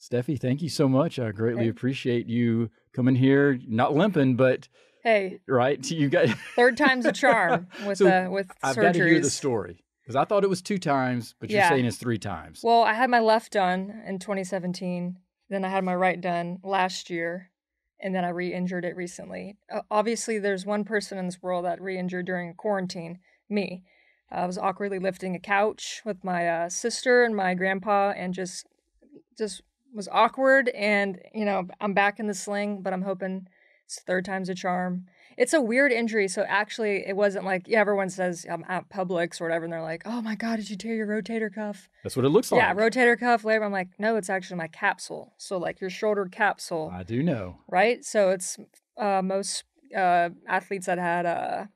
Steffi, thank you so much. I greatly Hey. appreciate you coming here, not limping, but Hey, right. You got third time's a charm with So with I've surgeries. got to hear the story because I thought it was 2 times, but you're Yeah. saying it's 3 times. Well, I had my left done in 2017. Then I had my right done last year, and then I re-injured it recently. Obviously, there's one person in this world that re-injured during quarantine, me. I was awkwardly lifting a couch with my sister and my grandpa, and just was awkward. And I'm back in the sling, but I'm hoping it's third time's a charm. It's a weird injury. So actually, it wasn't like, everyone says I'm at Publix or whatever, and they're like, oh my God, did you tear your rotator cuff? That's what it looks like. Yeah, rotator cuff, labor. I'm like, no, it's actually my capsule. So like your shoulder capsule. I do know. Right? So it's most athletes that had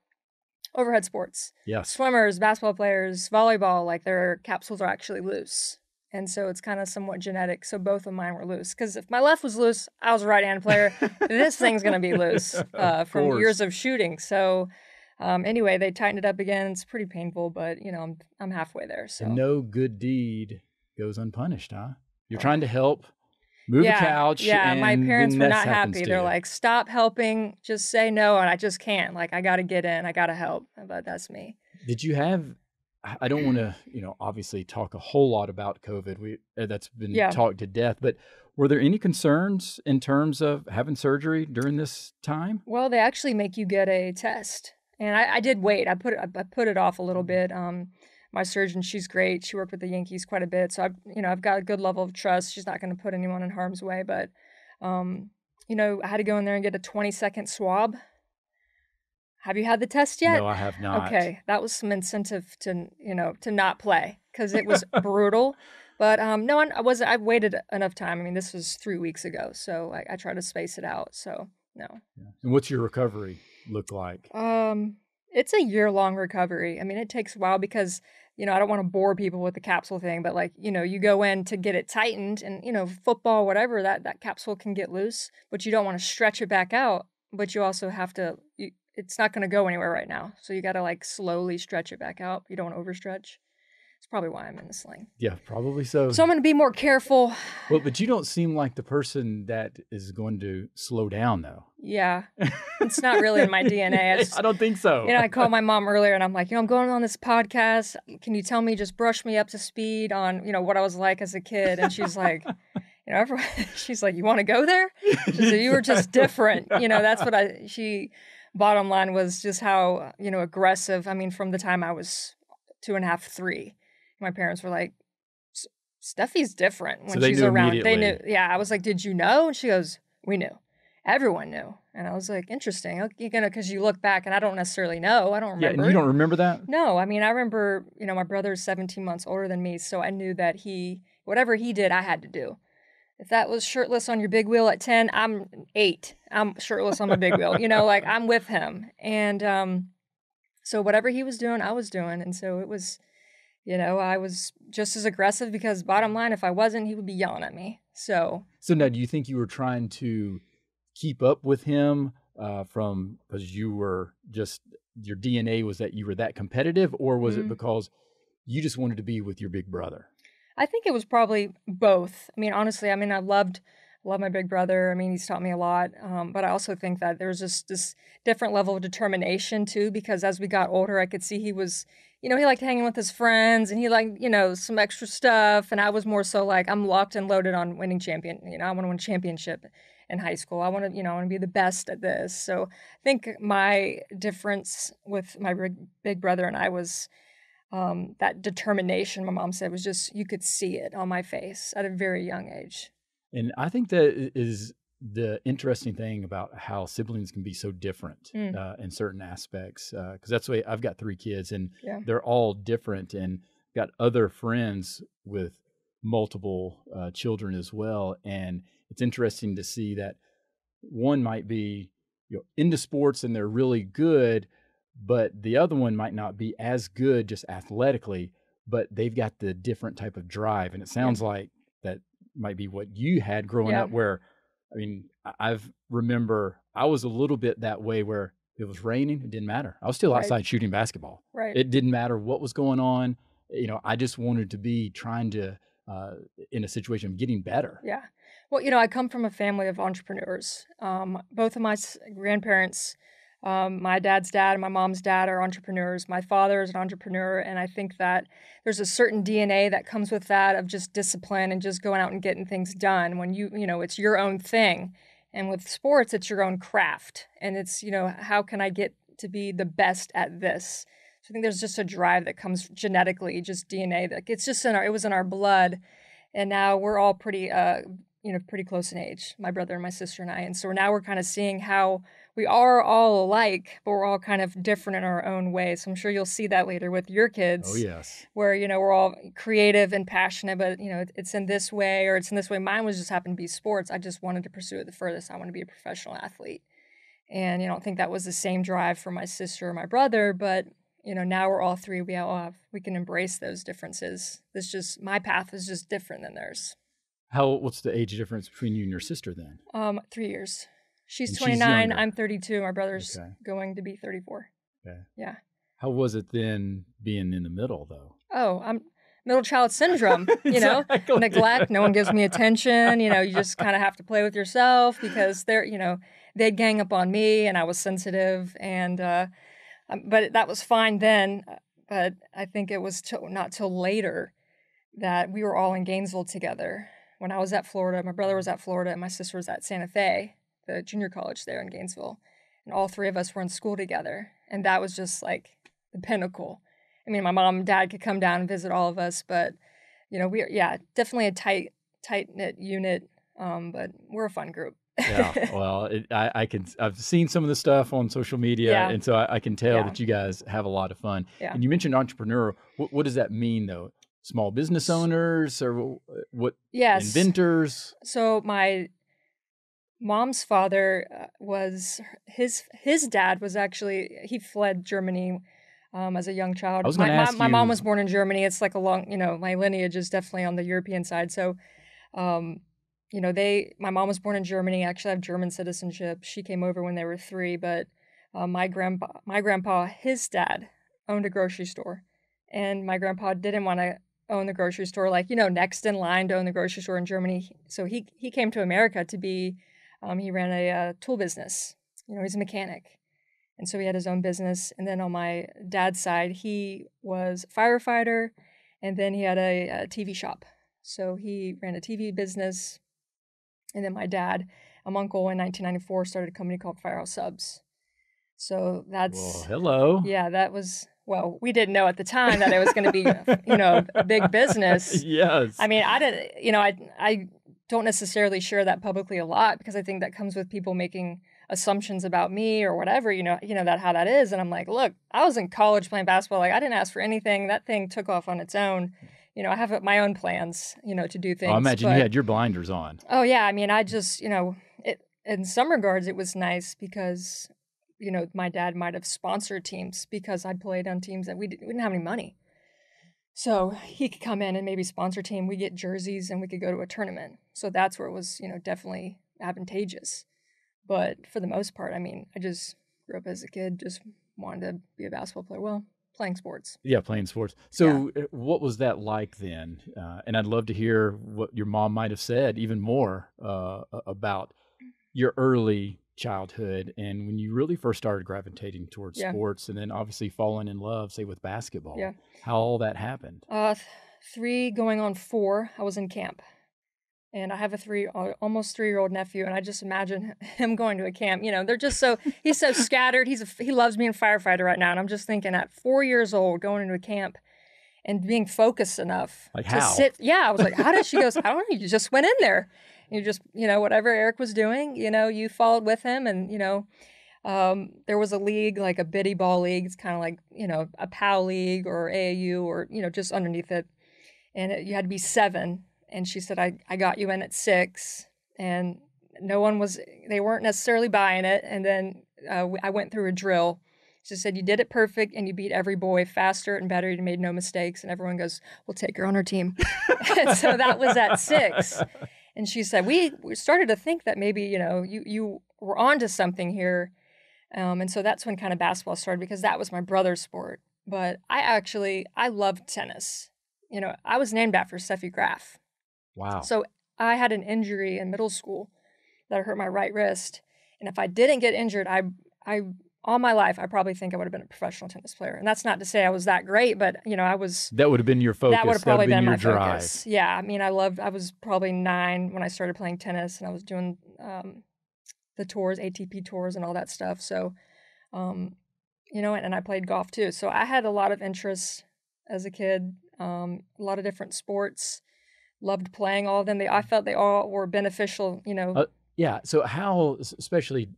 overhead sports. Yes. Swimmers, basketball players, volleyball, like their capsules are actually loose. And so it's kind of somewhat genetic. So both of mine were loose. Because if my left was loose, I was a right-hand player. This thing's going to be loose from years of shooting. So anyway, they tightened it up again. It's pretty painful, but I'm halfway there. So And no good deed goes unpunished, huh? You're trying to help move a couch. Yeah, and my parents then were this not happens happy. to They're you. like, stop helping. Just say no. And I just can't. Like, I got to get in. I got to help. But that's me. Did you have, I don't want to, obviously talk a whole lot about COVID. That's been talked to death, but were there any concerns in terms of having surgery during this time? Well, they actually make you get a test. And I did wait. I put it off a little bit. My surgeon, she's great. She worked with the Yankees quite a bit. So I've got a good level of trust. She's not going to put anyone in harm's way, but I had to go in there and get a 20-second swab. Have you had the test yet? No, I have not. Okay, that was some incentive to not play because it was brutal. But no, I wasn't. I waited enough time. I mean, this was 3 weeks ago, so I tried to space it out. So no. Yeah. And what's your recovery look like? It's a year-long recovery. I mean, it takes a while because I don't want to bore people with the capsule thing, but like you go in to get it tightened, and football, whatever, that capsule can get loose, but you don't want to stretch it back out. But you also have to. It's not going to go anywhere right now. So you got to like slowly stretch it back out. You don't want to overstretch. It's probably why I'm in the sling. Yeah, probably so. So I'm going to be more careful. Well, but you don't seem like the person that is going to slow down though. Yeah. It's not really in my DNA. I don't think so. I called my mom earlier and I'm like, I'm going on this podcast. Can you tell me, just brush me up to speed on, what I was like as a kid? And she's like, she's like, you want to go there? She said, you were just different. That's what bottom line was just how, aggressive. I mean, from the time I was 2.5, 3, my parents were like, Steffi's different when she's around. They knew. Yeah. I was like, did you know? And she goes, we knew. Everyone knew. And I was like, interesting. Because you look back and I don't necessarily know. I don't remember. Yeah, and you don't remember that? No. I mean, I remember, my brother's 17 months older than me. So I knew that whatever he did, I had to do. If that was shirtless on your big wheel at 10, I'm 8. I'm shirtless on my big wheel. Like I'm with him. And so whatever he was doing, I was doing. And so it was, I was just as aggressive because bottom line, if I wasn't, he would be yelling at me. So now do you think you were trying to keep up with him because you were just, your DNA was that you were that competitive, or was it because you just wanted to be with your big brother? I think it was probably both. I mean, honestly, I love my big brother. I mean, he's taught me a lot. But I also think that there's just this different level of determination too, because as we got older, I could see he was, he liked hanging with his friends and he liked, some extra stuff. And I was more so like, I'm locked and loaded on winning champion. I want to win a championship in high school. I want to be the best at this. So I think my difference with my big brother and I was, that determination, my mom said, was just, you could see it on my face at a very young age. And I think that is the interesting thing about how siblings can be so different in certain aspects. Because that's the way, I've got 3 kids and they're all different, and got other friends with multiple children as well. And it's interesting to see that one might be into sports and they're really good, but the other one might not be as good just athletically, but they've got the different type of drive. And it sounds like that might be what you had growing up, where, I mean, remember I was a little bit that way, where it was raining, it didn't matter. I was still outside shooting basketball. Right. It didn't matter what was going on. I just wanted to be trying to, in a situation of getting better. Yeah. Well, I come from a family of entrepreneurs. Both of my grandparents, my dad's dad and my mom's dad are entrepreneurs. My father is an entrepreneur, and I think that there's a certain DNA that comes with that of just discipline and just going out and getting things done when it's your own thing. And with sports, it's your own craft. And it's, how can I get to be the best at this? So I think there's just a drive that comes genetically, just DNA. That it's just it was in our blood. And now we're all pretty close in age, my brother and my sister and I. And so now we're kind of seeing how we are all alike, but we're all kind of different in our own way. So I'm sure you'll see that later with your kids. Oh, yes. Where, we're all creative and passionate, but, it's in this way or it's in this way. Mine was just happened to be sports. I just wanted to pursue it the furthest. I want to be a professional athlete. And, I don't think that was the same drive for my sister or my brother, but, now we're all three. We can embrace those differences. My path is just different than theirs. What's the age difference between you and your sister then? 3 years. She's 29, I'm 32. My brother's going to be 34. Okay. Yeah. How was it then being in the middle, though? Oh, I'm middle child syndrome, Exactly. Neglect. No one gives me attention. You just kind of have to play with yourself because they'd gang up on me and I was sensitive. And, but that was fine then. But I think it was not till later that we were all in Gainesville together. When I was at Florida, my brother was at Florida and my sister was at Santa Fe, the junior college there in Gainesville. And all three of us were in school together. And that was just like the pinnacle. I mean, my mom and dad could come down and visit all of us, but, we're definitely a tight-knit unit, but we're a fun group. Yeah, well, I've seen some of the stuff on social media, and so I can tell that you guys have a lot of fun. Yeah. And you mentioned entrepreneurial. What does that mean, though? Small business owners or what? Yes. Inventors? So my mom's father was, his dad was actually, he fled Germany as a young child. I was going to ask my mom was born in Germany. It's like a long, my lineage is definitely on the European side. So, my mom was born in Germany. Actually, I have German citizenship. She came over when they were 3, but my grandpa, his dad owned a grocery store. And my grandpa didn't want to own the grocery store, next in line to own the grocery store in Germany. So he came to America to be, he ran a tool business. He's a mechanic. And so he had his own business. And then on my dad's side, he was a firefighter. And then he had a TV shop. So he ran a TV business. And then my dad, uncle, in 1994 started a company called Firehouse Subs. So that's... Well, hello. Yeah, that was... Well, we didn't know at the time that it was going to be, a big business. Yes. I mean, I didn't, I don't necessarily share that publicly a lot because I think that comes with people making assumptions about me or whatever, that how that is. And I'm like, look, I was in college playing basketball. I didn't ask for anything. That thing took off on its own. I have my own plans, to do things. I imagine you had your blinders on. Oh, yeah. I mean, I just, in some regards, it was nice because... my dad might have sponsored teams because I played on teams that we didn't have any money. So he could come in and maybe sponsor a team. We get jerseys and we could go to a tournament. So that's where it was, definitely advantageous. But for the most part, I mean, I just grew up as a kid, just wanted to be a basketball player. Well, playing sports. Yeah, playing sports. So what was that like then? And I'd love to hear what your mom might have said even more about your early childhood and when you really first started gravitating towards sports and then obviously falling in love, say, with basketball. Yeah. How all that happened. 3 going on 4, I was in camp. And I have a almost 3-year-old nephew, and I just imagine him going to a camp. They're just he's so scattered. He loves being a firefighter right now. And I'm just thinking at 4 years old, going into a camp and being focused enough to sit. Yeah, I was like, how did she go? I don't know. You just went in there. You just, whatever Eric was doing, you followed with him. And, there was a league, like a biddy ball league. It's kind of like, a POW league or AAU or, just underneath it. And you had to be 7. And she said, I got you in at 6. And they weren't necessarily buying it. And then I went through a drill. She said, you did it perfect and you beat every boy faster and better. You made no mistakes. And everyone goes, we'll take her on our team. And so that was at 6. And she said, we started to think that maybe, you were onto something here. And so that's when kind of basketball started because that was my brother's sport. But I loved tennis. I was named after Steffi Graf. Wow. So I had an injury in middle school that hurt my right wrist. And if I didn't get injured, I all my life, I probably think I would have been a professional tennis player. And that's not to say I was that great, but, you know, I was. That would have been your focus. That would have probably been your my drive. focus. Yeah. I mean, I was probably 9 when I started playing tennis, and I was doing the tours, ATP tours and all that stuff. So, you know, and I played golf too. So I had a lot of interest as a kid, a lot of different sports, loved playing all of them. I felt they all were beneficial, you know. Yeah. So how, especially,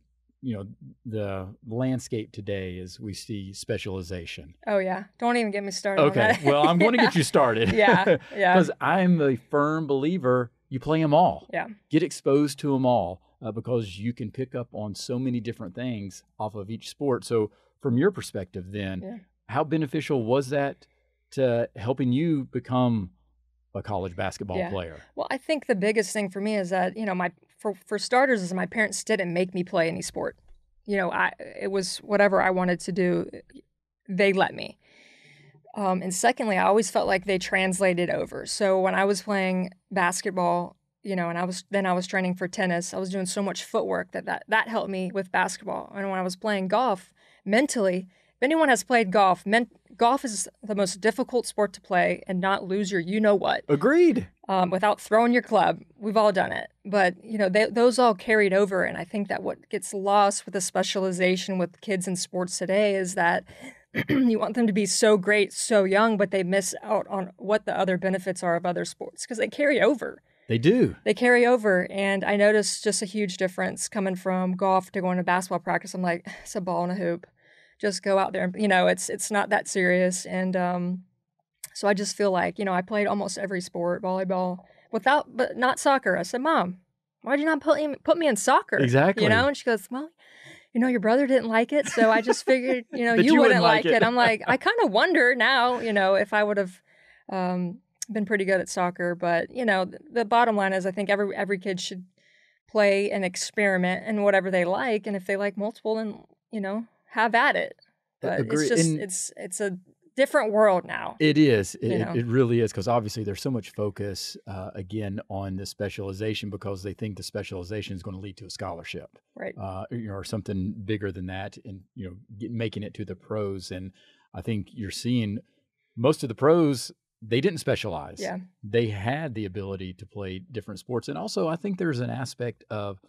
you know, the landscape today is we see specialization. Oh, yeah. Don't even get me started on that. Well, I'm going to get you started. Yeah. Because I'm a firm believer you play them all. Yeah. Get exposed to them all because you can pick up on so many different things off of each sport. So from your perspective then, how beneficial was that to helping you become a college basketball player? Well, I think the biggest thing for me is that, you know, for starters is my parents didn't make me play any sport. You know, it was whatever I wanted to do, they let me. And secondly, I always felt like they translated over. So when I was playing basketball, you know, and I was training for tennis, I was doing so much footwork that helped me with basketball. And when I was playing golf, mentally, if anyone has played golf, golf is the most difficult sport to play and not lose your you-know-what. Agreed. Without throwing your club. We've all done it. But, you know, those all carried over. And I think that what gets lost with the specialization with kids in sports today is that you want them to be so great, so young, but they miss out on what the other benefits are of other sports because they carry over. They do. They carry over. And I noticed just a huge difference coming from golf to going to basketball practice. I'm like, it's a ball and a hoop. Just go out there and, you know, it's not that serious. And so I just feel like, you know, I played almost every sport, volleyball, but not soccer. I said, Mom, why'd you not put me in soccer? Exactly. You know, and she goes, well, you know, your brother didn't like it, so I just figured, you know, you wouldn't like it. I'm like, I kind of wonder now, you know, if I would have been pretty good at soccer. But, you know, the bottom line is I think every kid should play and experiment in whatever they like. And if they like multiple, then, you know, have at it. But it's just, it's a different world now. It is. It really is, because obviously there's so much focus, again, on the specialization because they think the specialization is going to lead to a scholarship. Right. You know, or something bigger than that, and, you know, making it to the pros. And I think you're seeing most of the pros, they didn't specialize. Yeah. They had the ability to play different sports. And also I think there's an aspect of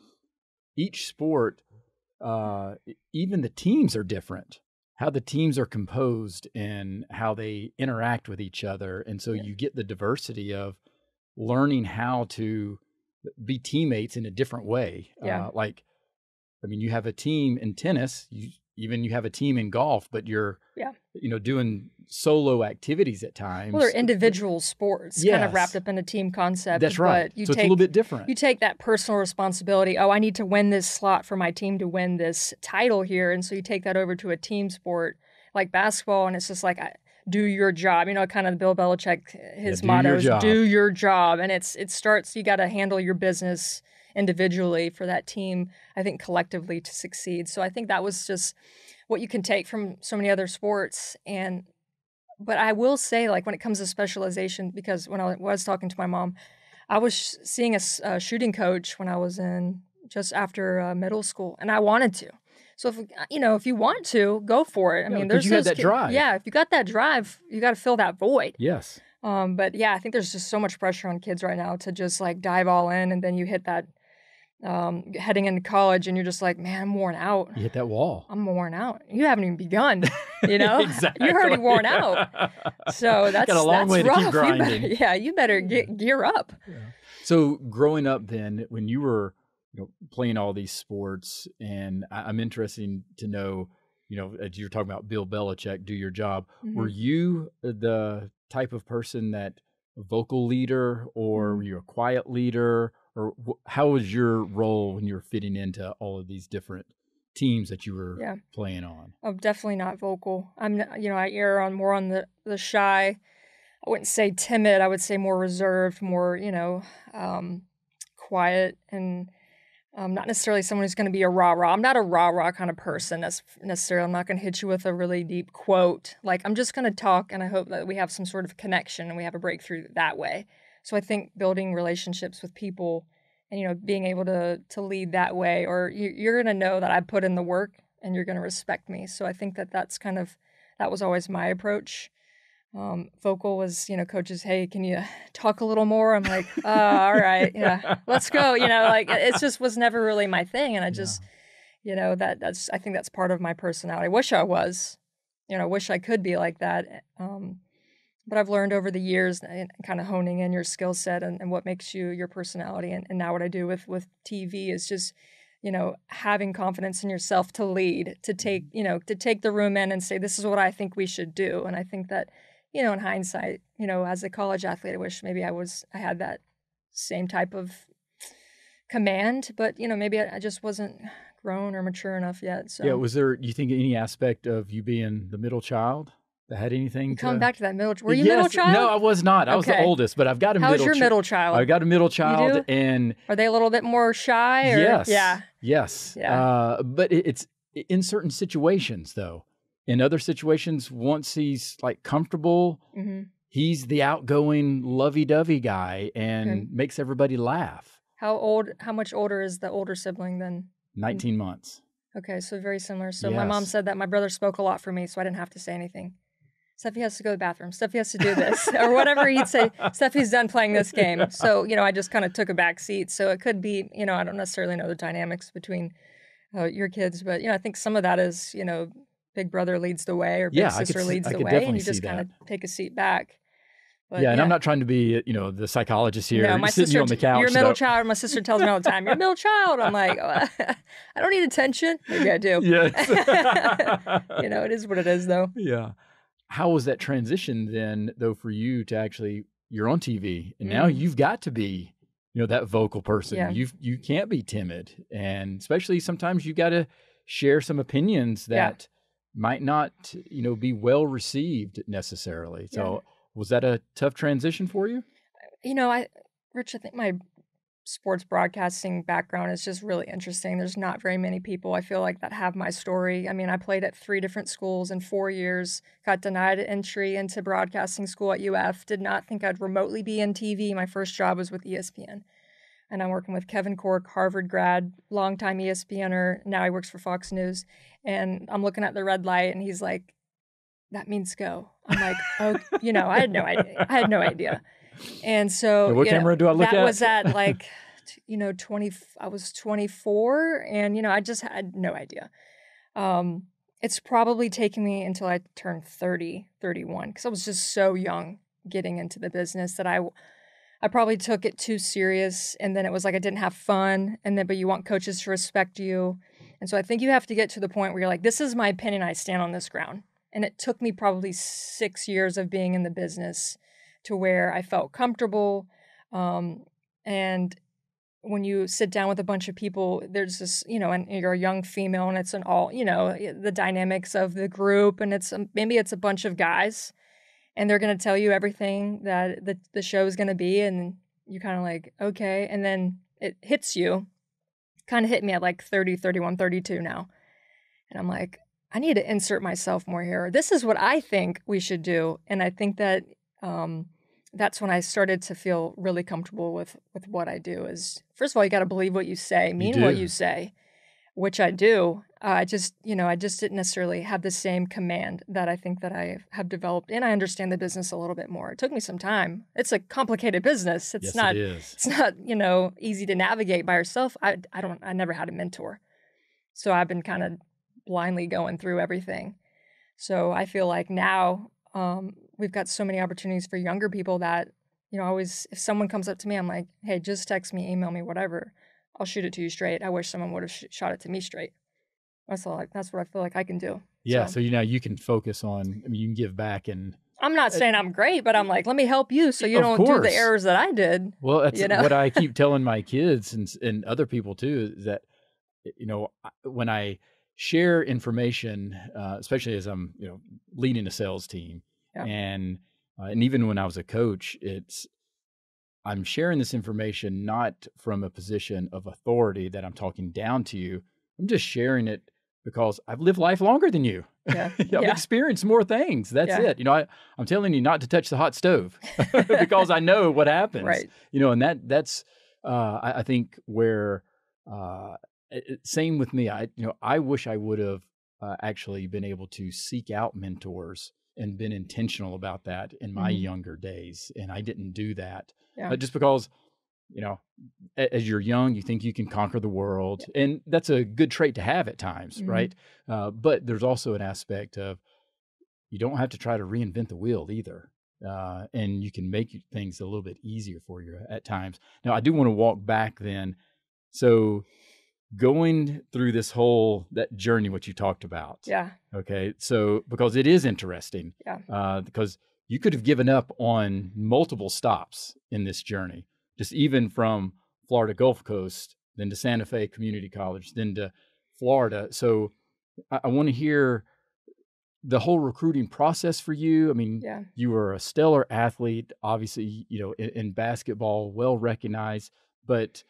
each sport, even the teams are different, how the teams are composed and how they interact with each other. And so you get the diversity of learning how to be teammates in a different way. Yeah. Like, I mean, you have a team in tennis, you have a team in golf, but you're, you know, doing solo activities at times. Well, they're individual sports, kind of wrapped up in a team concept. That's right. But so it's a little bit different. You take that personal responsibility. Oh, I need to win this slot for my team to win this title here. And so you take that over to a team sport like basketball, and it's just like, do your job. You know, kind of Bill Belichick, his motto is do your job. And it starts, you got to handle your business individually for that team, I think, collectively to succeed. So I think that was just what you can take from so many other sports. But I will say, like, when it comes to specialization, because when I was talking to my mom, I was seeing a shooting coach when I was in just after middle school, and I wanted to. So if you want to, go for it. I mean, there's you had that drive. Yeah, if you got that drive, you got to fill that void. Yes. But yeah, I think there's just so much pressure on kids right now to just like dive all in, and then you hit that heading into college, and you're just like, man, I'm worn out. You hit that wall. I'm worn out. You haven't even begun, you know? Exactly. You're already worn out. So that's got a long way rough. to keep grinding. You better gear up. Yeah. So growing up then, when you were, you know, playing all these sports, and I'm interested to know, you know, as you're talking about Bill Belichick, do your job. Mm-hmm. Were you the type of person that vocal leader, or were you a quiet leader? Or how was your role when you were fitting into all of these different teams that you were playing on? I'm definitely not vocal. I err more on the shy. I wouldn't say timid. I would say more reserved, more, quiet, and not necessarily someone who's going to be a rah-rah. I'm not a rah-rah kind of person. That's necessarily. I'm not going to hit you with a really deep quote. Like, I'm just going to talk, and I hope that we have some sort of connection and we have a breakthrough that way. So I think building relationships with people and, you know, being able to lead that way, or you're going to know that I put in the work and you're going to respect me. So I think that that was always my approach. Vocal was, you know, coaches, hey, can you talk a little more? I'm like, all right, yeah, let's go. You know, like it just was never really my thing. And I just, you know, I think that's part of my personality. I wish I was, you know, I wish I could be like that. But I've learned over the years and kind of honing in your skill set and what makes you your personality. And now what I do with TV is just, you know, having confidence in yourself to lead, to take the room in and say, this is what I think we should do. And I think that, you know, in hindsight, you know, as a college athlete, I wish maybe I had that same type of command, but, you know, maybe I just wasn't grown or mature enough yet. So yeah, was there, you think, any aspect of you being the middle child that had anything Coming back to that middle, were you middle child? No, I was not. I was the oldest, but I've got a middle child. How's your middle child? I got a middle child. You do? And are they a little bit more shy? Or? Yes. Yeah. Yes. Yeah. But it's in certain situations, though. In other situations, once he's like comfortable, he's the outgoing, lovey-dovey guy and makes everybody laugh. How much older is the older sibling than? 19 months. Okay, so very similar. So my mom said that my brother spoke a lot for me, so I didn't have to say anything. Steffi has to go to the bathroom. Steffi has to do this, or whatever he'd say. Steffi's done playing this game. So, you know, I just kind of took a back seat. So it could be, you know, I don't necessarily know the dynamics between your kids, but, you know, I think some of that is, you know, big brother leads the way or big sister leads the way, and you just kind of take a seat back. But, and I'm not trying to be, you know, the psychologist here. No, my sister, on the couch. You're a middle child. My sister tells me all the time, you're a middle child. I'm like, oh, I don't need attention. Maybe I do. Yes. You know, it is what it is, though. Yeah. How was that transition then, though, for you to actually, you're on TV and now you've got to be, you know, that vocal person. Yeah. You can't be timid. And especially sometimes you got to share some opinions that might not, you know, be well received necessarily. So was that a tough transition for you? You know, Rich, I think my sports broadcasting background is just really interesting. There's not very many people, I feel like, that have my story. I mean, I played at 3 different schools in 4 years, got denied entry into broadcasting school at UF, did not think I'd remotely be in TV. My first job was with ESPN. And I'm working with Kevin Cork, Harvard grad, longtime ESPNer. Now he works for Fox News. And I'm looking at the red light and he's like, that means go. I'm like, oh, you know, I had no idea. And so what camera do I look at? That was at like, you know, I was 24 and, you know, I just had no idea. It's probably taken me until I turned 30, 31, because I was just so young getting into the business that I probably took it too serious. And then it was like I didn't have fun. And then, but you want coaches to respect you. And so I think you have to get to the point where you're like, this is my opinion. I stand on this ground. And it took me probably 6 years of being in the business to where I felt comfortable. And when you sit down with a bunch of people, there's this, you know, and you're a young female and it's an all, you know, the dynamics of the group. And maybe it's a bunch of guys and they're going to tell you everything that the show is going to be. And you kind of like, okay. And then it hits you, kind of hit me at like 30, 31, 32 now. And I'm like, I need to insert myself more here. This is what I think we should do. And I think that that's when I started to feel really comfortable with what I do. Is, first of all, you got to believe what you say, mean what you say, which I do. I just didn't necessarily have the same command that I think that I have developed. And I understand the business a little bit more. It took me some time. It's a complicated business. It's not, it's not, you know, easy to navigate by yourself. I never had a mentor. So I've been kind of blindly going through everything. So I feel like now we've got so many opportunities for younger people that, you know, always, if someone comes up to me, I'm like, hey, just text me, email me, whatever. I'll shoot it to you straight. I wish someone would have shot it to me straight. That's what I feel like I can do. Yeah. So you know, you can focus on, I mean, you can give back. And I'm not saying I'm great, but I'm like, let me help you so you don't do the errors that I did. Well, that's what I keep telling my kids and other people too, is that, you know, when I share information, especially as I'm, you know, leading a sales team, and even when I was a coach, I'm sharing this information not from a position of authority that I'm talking down to you. I'm just sharing it because I've lived life longer than you. Yeah. I've experienced more things. That's it. I'm telling you not to touch the hot stove because I know what happens. Right. And that's I think where same with me. I wish I would have actually been able to seek out mentors and been intentional about that in my younger days, and I didn't do that. Just because as you're young, you think you can conquer the world, and that's a good trait to have at times, right? But there's also an aspect of you don't have to try to reinvent the wheel either, and you can make things a little bit easier for you at times. Now, I do want to walk back then. So going through that journey, what you talked about. Yeah. Okay. So, because it is interesting. Yeah. Because you could have given up on multiple stops in this journey, just even from Florida Gulf Coast, then to Santa Fe Community College, then to Florida. So I want to hear the whole recruiting process for you. I mean, you were a stellar athlete, obviously, in basketball, well recognized, but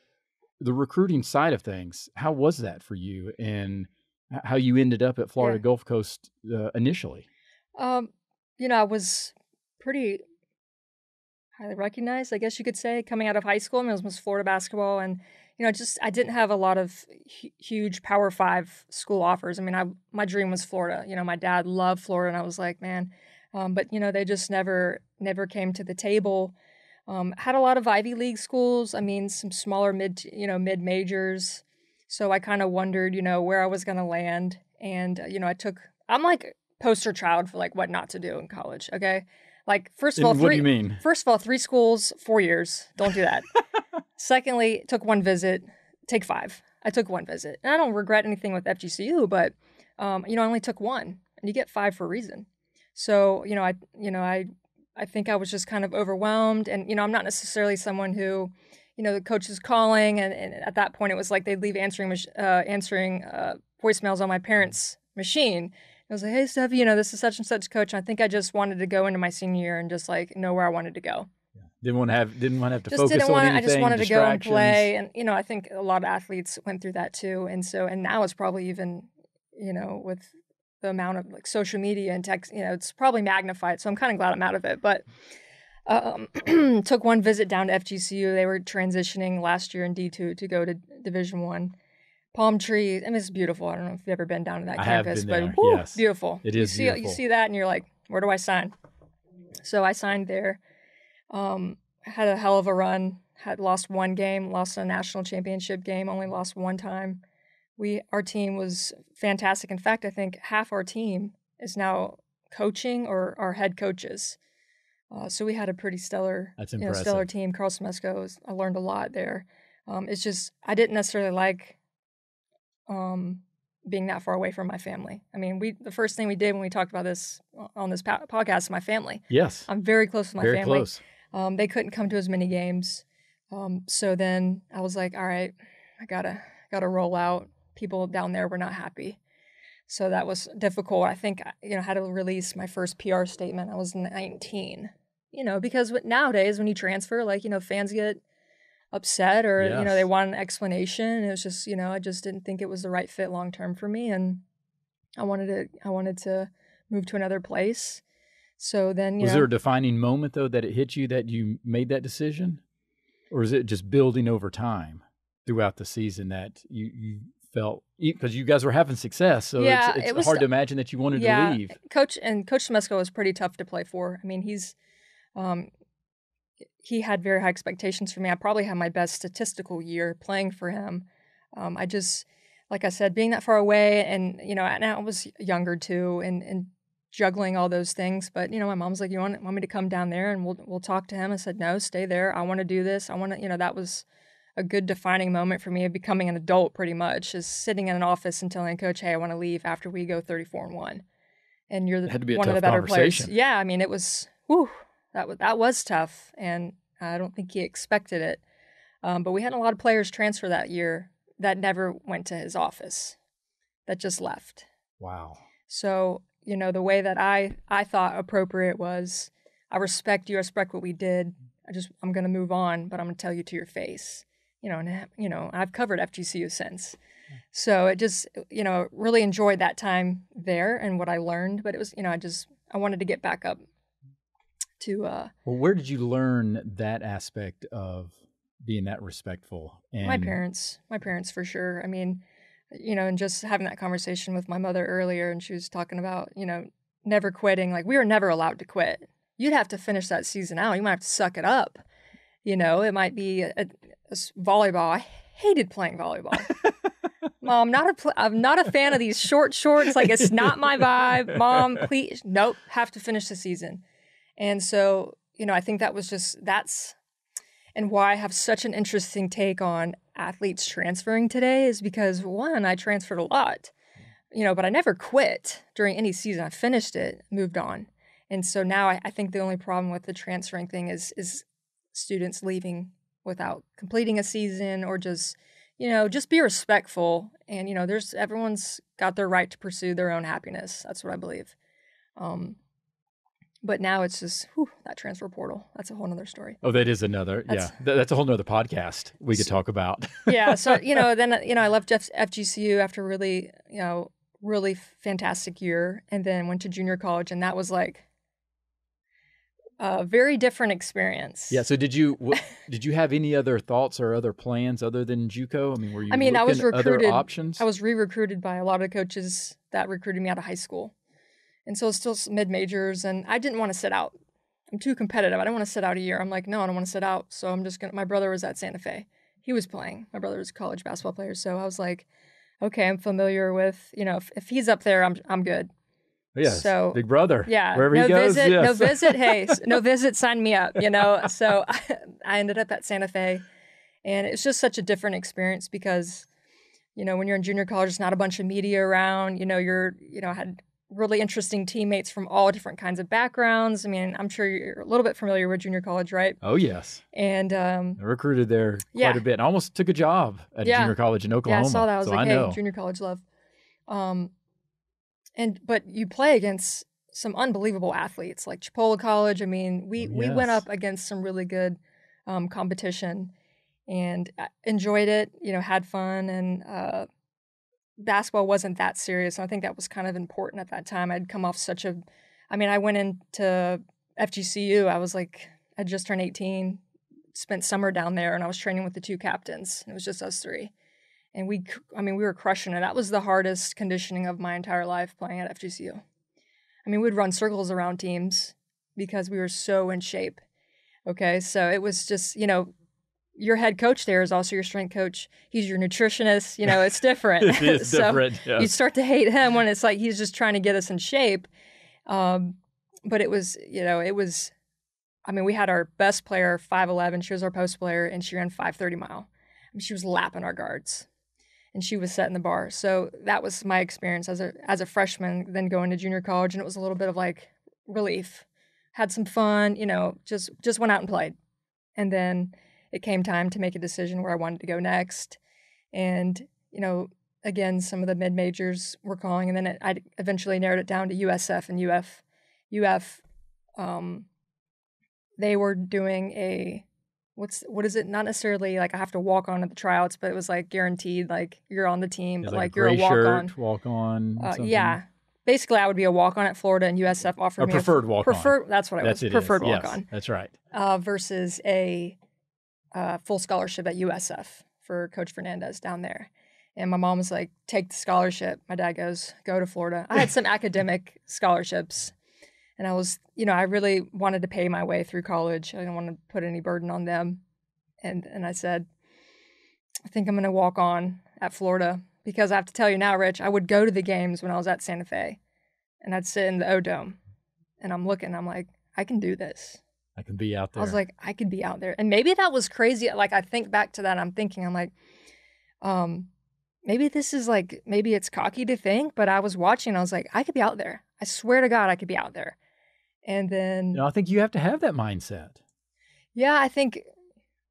the recruiting side of things, how was that for you, and how you ended up at Florida Gulf Coast initially? I was pretty highly recognized, I guess you could say, coming out of high school. I mean, it was Miss Florida basketball, and I didn't have a lot of huge Power 5 school offers. I mean, my dream was Florida. My dad loved Florida, and I was like, man, but they just never came to the table. Had a lot of Ivy League schools. I mean, some smaller mid majors. So I kind of wondered, where I was going to land. And, I'm like poster child for like what not to do in college. Okay. Like, first of all, what do you mean? First of all, 3 schools, 4 years. Don't do that. Secondly, took 1 visit, take 5. I took 1 visit. And I don't regret anything with FGCU, but, I only took 1, and you get 5 for a reason. So, I think I was just kind of overwhelmed, and, I'm not necessarily someone who, the coach is calling, and at that point it was like they'd leave answering voicemails on my parents' machine. I was like, hey, Steffi, this is such and such coach. And I think I just wanted to go into my senior year and just like know where I wanted to go. Didn't want to have to just focus on anything. I just wanted to go and play. And, I think a lot of athletes went through that too. And now it's probably even, with the amount of like social media and text, it's probably magnified. So I'm kind of glad I'm out of it. But took 1 visit down to FGCU. They were transitioning last year in D2 to go to Division I. Palm trees. I mean, it's beautiful. I don't know if you've ever been down to that campus, but yes. Beautiful. It is beautiful. You see that and you're like, where do I sign? So I signed there. Had a hell of a run. Had lost 1 game, lost a national championship game, only lost 1 time. Our team was fantastic. In fact, I think half our team is now coaching or are head coaches. So we had a pretty stellar team. Carl Smesco, I learned a lot there. It's just, I didn't necessarily like being that far away from my family. I mean, the first thing we did when we talked about this on this podcast is my family. Yes. I'm very close with my very family. Close. They couldn't come to as many games. So then I was like, all right, I gotta roll out. People down there were not happy. So that was difficult. I think, I had to release my first PR statement. I was 19, because nowadays when you transfer, like, fans get upset or, yes. They want an explanation. And it was just, I just didn't think it was the right fit long-term for me. And I wanted to move to another place. So then, was there a defining moment though, that it hit you that you made that decision? Or is it just building over time throughout the season that you felt, because you guys were having success. So it's hard to imagine that you wanted to leave. Coach Smesco was pretty tough to play for. I mean, he had very high expectations for me. I probably had my best statistical year playing for him. I just, like I said, being that far away and, and I was younger too and juggling all those things. But, my mom's like, you want me to come down there and we'll talk to him? I said, no, stay there. I want to do this. I want to, that was a good defining moment for me of becoming an adult pretty much, is sitting in an office and telling coach, hey, I want to leave after we go 34-1. And you're one of the better players. Yeah. I mean, it was, that was tough. And I don't think he expected it. But we had a lot of players transfer that year that never went to his office, that just left. Wow. So, the way that I thought appropriate was, I respect you, I respect what we did. I'm going to move on, but I'm going to tell you to your face. And I've covered FGCU since. So it just, really enjoyed that time there and what I learned. But it was, I wanted to get back up to. Well, where did you learn that aspect of being that respectful? And my parents for sure. I mean, and just having that conversation with my mother earlier, and she was talking about, never quitting. Like, we were never allowed to quit. You'd have to finish that season out. You might have to suck it up. It might be a volleyball. I hated playing volleyball. Mom, I'm not a fan of these short shorts. Like, it's not my vibe. Mom, please. Nope. Have to finish the season. And so, I think that's and why I have such an interesting take on athletes transferring today is because, one, I transferred a lot, but I never quit during any season. I finished it, moved on. And so now I think the only problem with the transferring thing is students leaving without completing a season, or just be respectful. And, everyone's got their right to pursue their own happiness. That's what I believe. But now it's just, that transfer portal. That's a whole nother story. Oh, that is another. That's a whole nother podcast we could talk about. Yeah. So, then, I left FGCU after really fantastic year, and then went to junior college. And that was like a very different experience. Yeah. So did you have any other thoughts or other plans other than JUCO? I mean, were you looking I was recruited, other options? I was re-recruited by a lot of coaches that recruited me out of high school. And so it's still mid-majors, and I didn't want to sit out. I'm too competitive. I don't want to sit out a year. I'm like, no, I don't want to sit out. So I'm just my brother was at Santa Fe. He was playing. My brother was a college basketball player. So I was like, okay, I'm familiar with, if he's up there, I'm good. Yes, so, big brother. Yeah. Wherever he goes. No visit. Hey, no visit, sign me up, So I ended up at Santa Fe, and it's just such a different experience because, when you're in junior college, it's not a bunch of media around, I had really interesting teammates from all different kinds of backgrounds. I mean, I'm sure you're a little bit familiar with junior college, right? Oh, yes. And I recruited there quite a bit. I almost took a job at junior college in Oklahoma. Yeah, I saw that. I was like, hey, junior college love. But you play against some unbelievable athletes like Chipola College. I mean, we went up against some really good competition, and enjoyed it, had fun, and basketball wasn't that serious. And I think that was kind of important at that time. I'd come off I went into FGCU. I'd just turned 18, spent summer down there, and I was training with the two captains. It was just us three. And we were crushing it. That was the hardest conditioning of my entire life, playing at FGCU. We'd run circles around teams because we were so in shape. Okay. So it was just, your head coach there is also your strength coach. He's your nutritionist. It's different. It is different. Yes. You start to hate him when it's like he's just trying to get us in shape. But it was, we had our best player, 5'11". She was our post player, and she ran 5:30 mile. She was lapping our guards, and she was setting the bar. So that was my experience as a freshman, then going to junior college, and it was a little bit of like relief. Had some fun, just went out and played. And then it came time to make a decision where I wanted to go next. And, again, some of the mid-majors were calling, and then I eventually narrowed it down to USF and UF. They were doing what is it? Not necessarily like I have to walk on at the tryouts, but it was like guaranteed, like you're on the team, but like you're a walk-on. Walk-on. Yeah. Basically, I would be a walk-on at Florida, and USF offered me a preferred walk-on. That's what I was. Preferred walk-on. Yes, that's right. Versus a full scholarship at USF for Coach Fernandez down there. And my mom was like, take the scholarship. My dad goes, go to Florida. I had some academic scholarships, and I was, I really wanted to pay my way through college. I didn't want to put any burden on them. And I said, I think I'm going to walk on at Florida, because I have to tell you now, Rich, I would go to the games when I was at Santa Fe, and I'd sit in the O-Dome, and I'm like, I can do this. I can be out there. I was like, I could be out there. And maybe that was crazy. Like, I think back to that, I'm like, maybe this is like, maybe it's cocky to think, but I was watching, I was like, I could be out there. I swear to God, I could be out there. And then... I think you have to have that mindset. Yeah, I think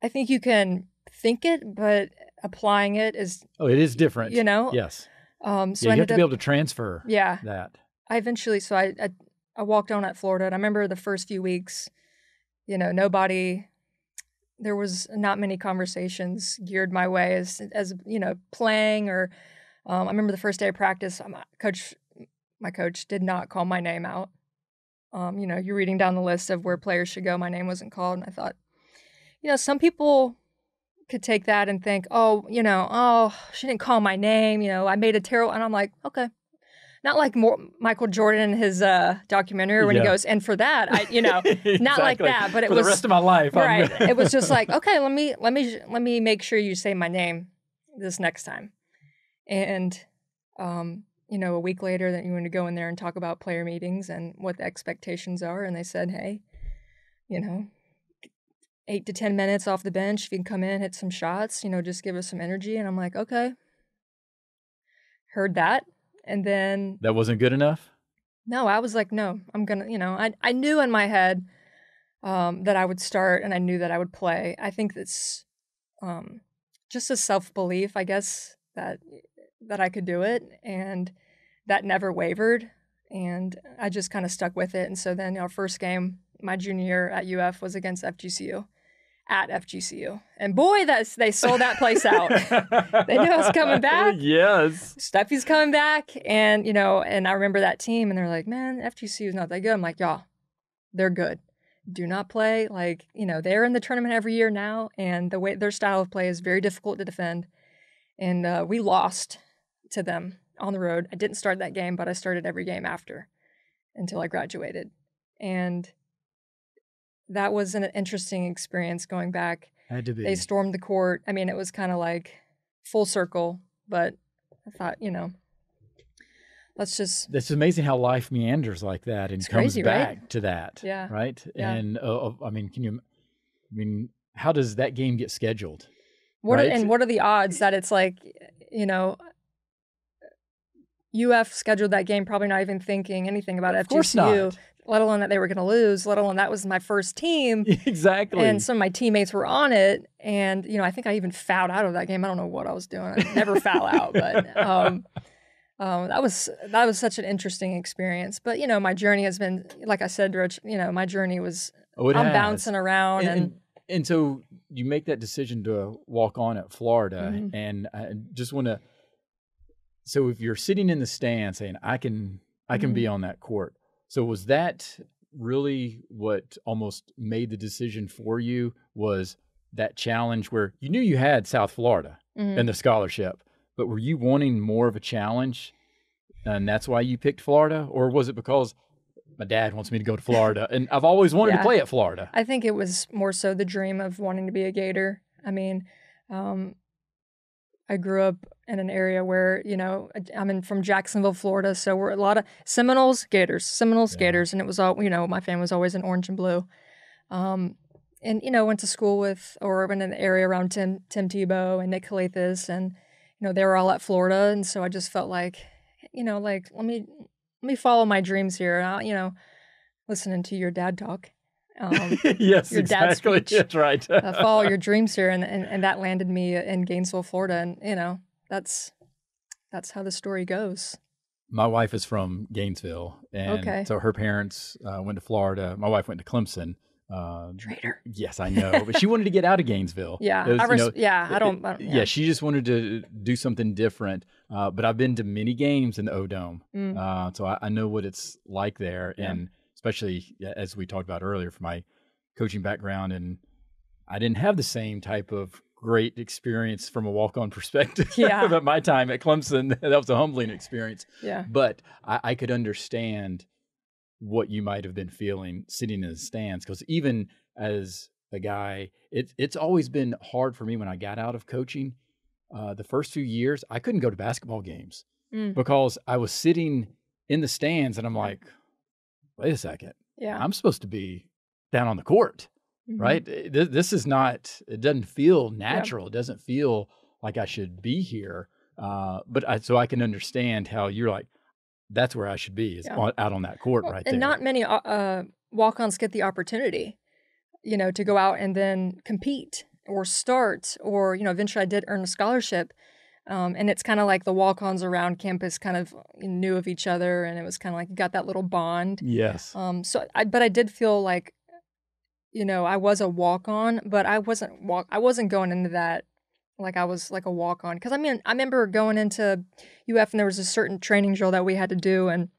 you can think it, but applying it is... Oh, it is different. Yes. So you have to be able to transfer that. I eventually, I walked on at Florida, and I remember the first few weeks, nobody there was not many conversations geared my way as playing or I remember the first day of practice, my coach did not call my name out. You're reading down the list of where players should go. My name wasn't called. And I thought, some people could take that and think, she didn't call my name. I made a terrible, and I'm like, okay. Not like Michael Jordan in his documentary when he goes, and for that, Exactly. Not like that, but it for was the rest of my life. Right. It was just like, okay, let me make sure you say my name this next time. And, a week later that you want to go in there and talk about player meetings and what the expectations are. And they said, hey, 8 to 10 minutes off the bench. If you can come in, hit some shots, just give us some energy. And I'm like, okay, heard that. And then that wasn't good enough? No, I was like, no, I'm going to, I knew in my head that I would start and I knew that I would play. I think that's just a self-belief, I guess, that I could do it. And that never wavered. And I just kind of stuck with it. And so then our first game, my junior year at UF, was against FGCU. At FGCU. And boy, they sold that place out. They knew I was coming back. Yes. Steffi's coming back. And, and I remember that team and they're like, man, FGCU is not that good. I'm like, y'all, they're good. Do not play. Like, they're in the tournament every year now. And the way their style of play is very difficult to defend. And we lost to them on the road. I didn't start that game, but I started every game after until I graduated. And that was an interesting experience going back. Had to be. They stormed the court. I mean, it was kind of like full circle, but I thought, let's just... It's amazing how life meanders like that and comes back to that. Yeah. Right? Yeah. And, how does that game get scheduled? What are the odds that it's like, UF scheduled that game probably not even thinking anything about FGCU. Course not. Let alone that they were going to lose, let alone that was my first team. Exactly. And some of my teammates were on it. And, I think I even fouled out of that game. I don't know what I was doing. I never foul out, but that was such an interesting experience. But, my journey has been, like I said, Rich, my journey was, I'm bouncing around. And so you make that decision to walk on at Florida. Mm-hmm. And I just want to, so if you're sitting in the stand saying, I can be on that court. So was that really what almost made the decision for you, was that challenge where you knew you had South Florida and the scholarship, but were you wanting more of a challenge and that's why you picked Florida? Or was it because my dad wants me to go to Florida and I've always wanted to play at Florida? I think it was more so the dream of wanting to be a Gator. I mean, I grew up in an area where, I'm from Jacksonville, Florida. So we're a lot of Seminoles, Gators. And it was all, my family was always in orange and blue. And, went to school with, or went in the area around Tim Tebow and Nick Calathis. And, they were all at Florida. And so I just felt like, let me follow my dreams here. Listening to your dad talk. Yes, your dad's exactly. speech. That's right. Follow your dreams here, and that landed me in Gainesville, Florida, and that's how the story goes. My wife is from Gainesville, and so her parents went to Florida. My wife went to Clemson. Traitor. Yes, I know, but she wanted to get out of Gainesville. Yeah, I don't. She just wanted to do something different. But I've been to many games in the O-Dome, so I know what it's like there, and especially as we talked about earlier, from my coaching background, and I didn't have the same type of great experience from a walk-on perspective. Yeah. But my time at Clemson, that was a humbling experience. Yeah. But I could understand what you might have been feeling sitting in the stands, because even as a guy, it's always been hard for me when I got out of coaching. The first few years, I couldn't go to basketball games because I was sitting in the stands and I'm like, wait a second. Yeah. I'm supposed to be down on the court, right? This is not, it doesn't feel natural. It doesn't feel like I should be here. So I can understand how you're like, that's where I should be, is out on that court right there. And not many walk-ons get the opportunity, to go out and then compete or start, or, eventually I did earn a scholarship. And it's kind of like the walk-ons around campus kind of knew of each other, and it was kind of like you got that little bond. Yes. But I did feel like I was a walk-on, but I wasn't going into that like I was like a walk-on. Because I remember going into UF and there was a certain training drill that we had to do, and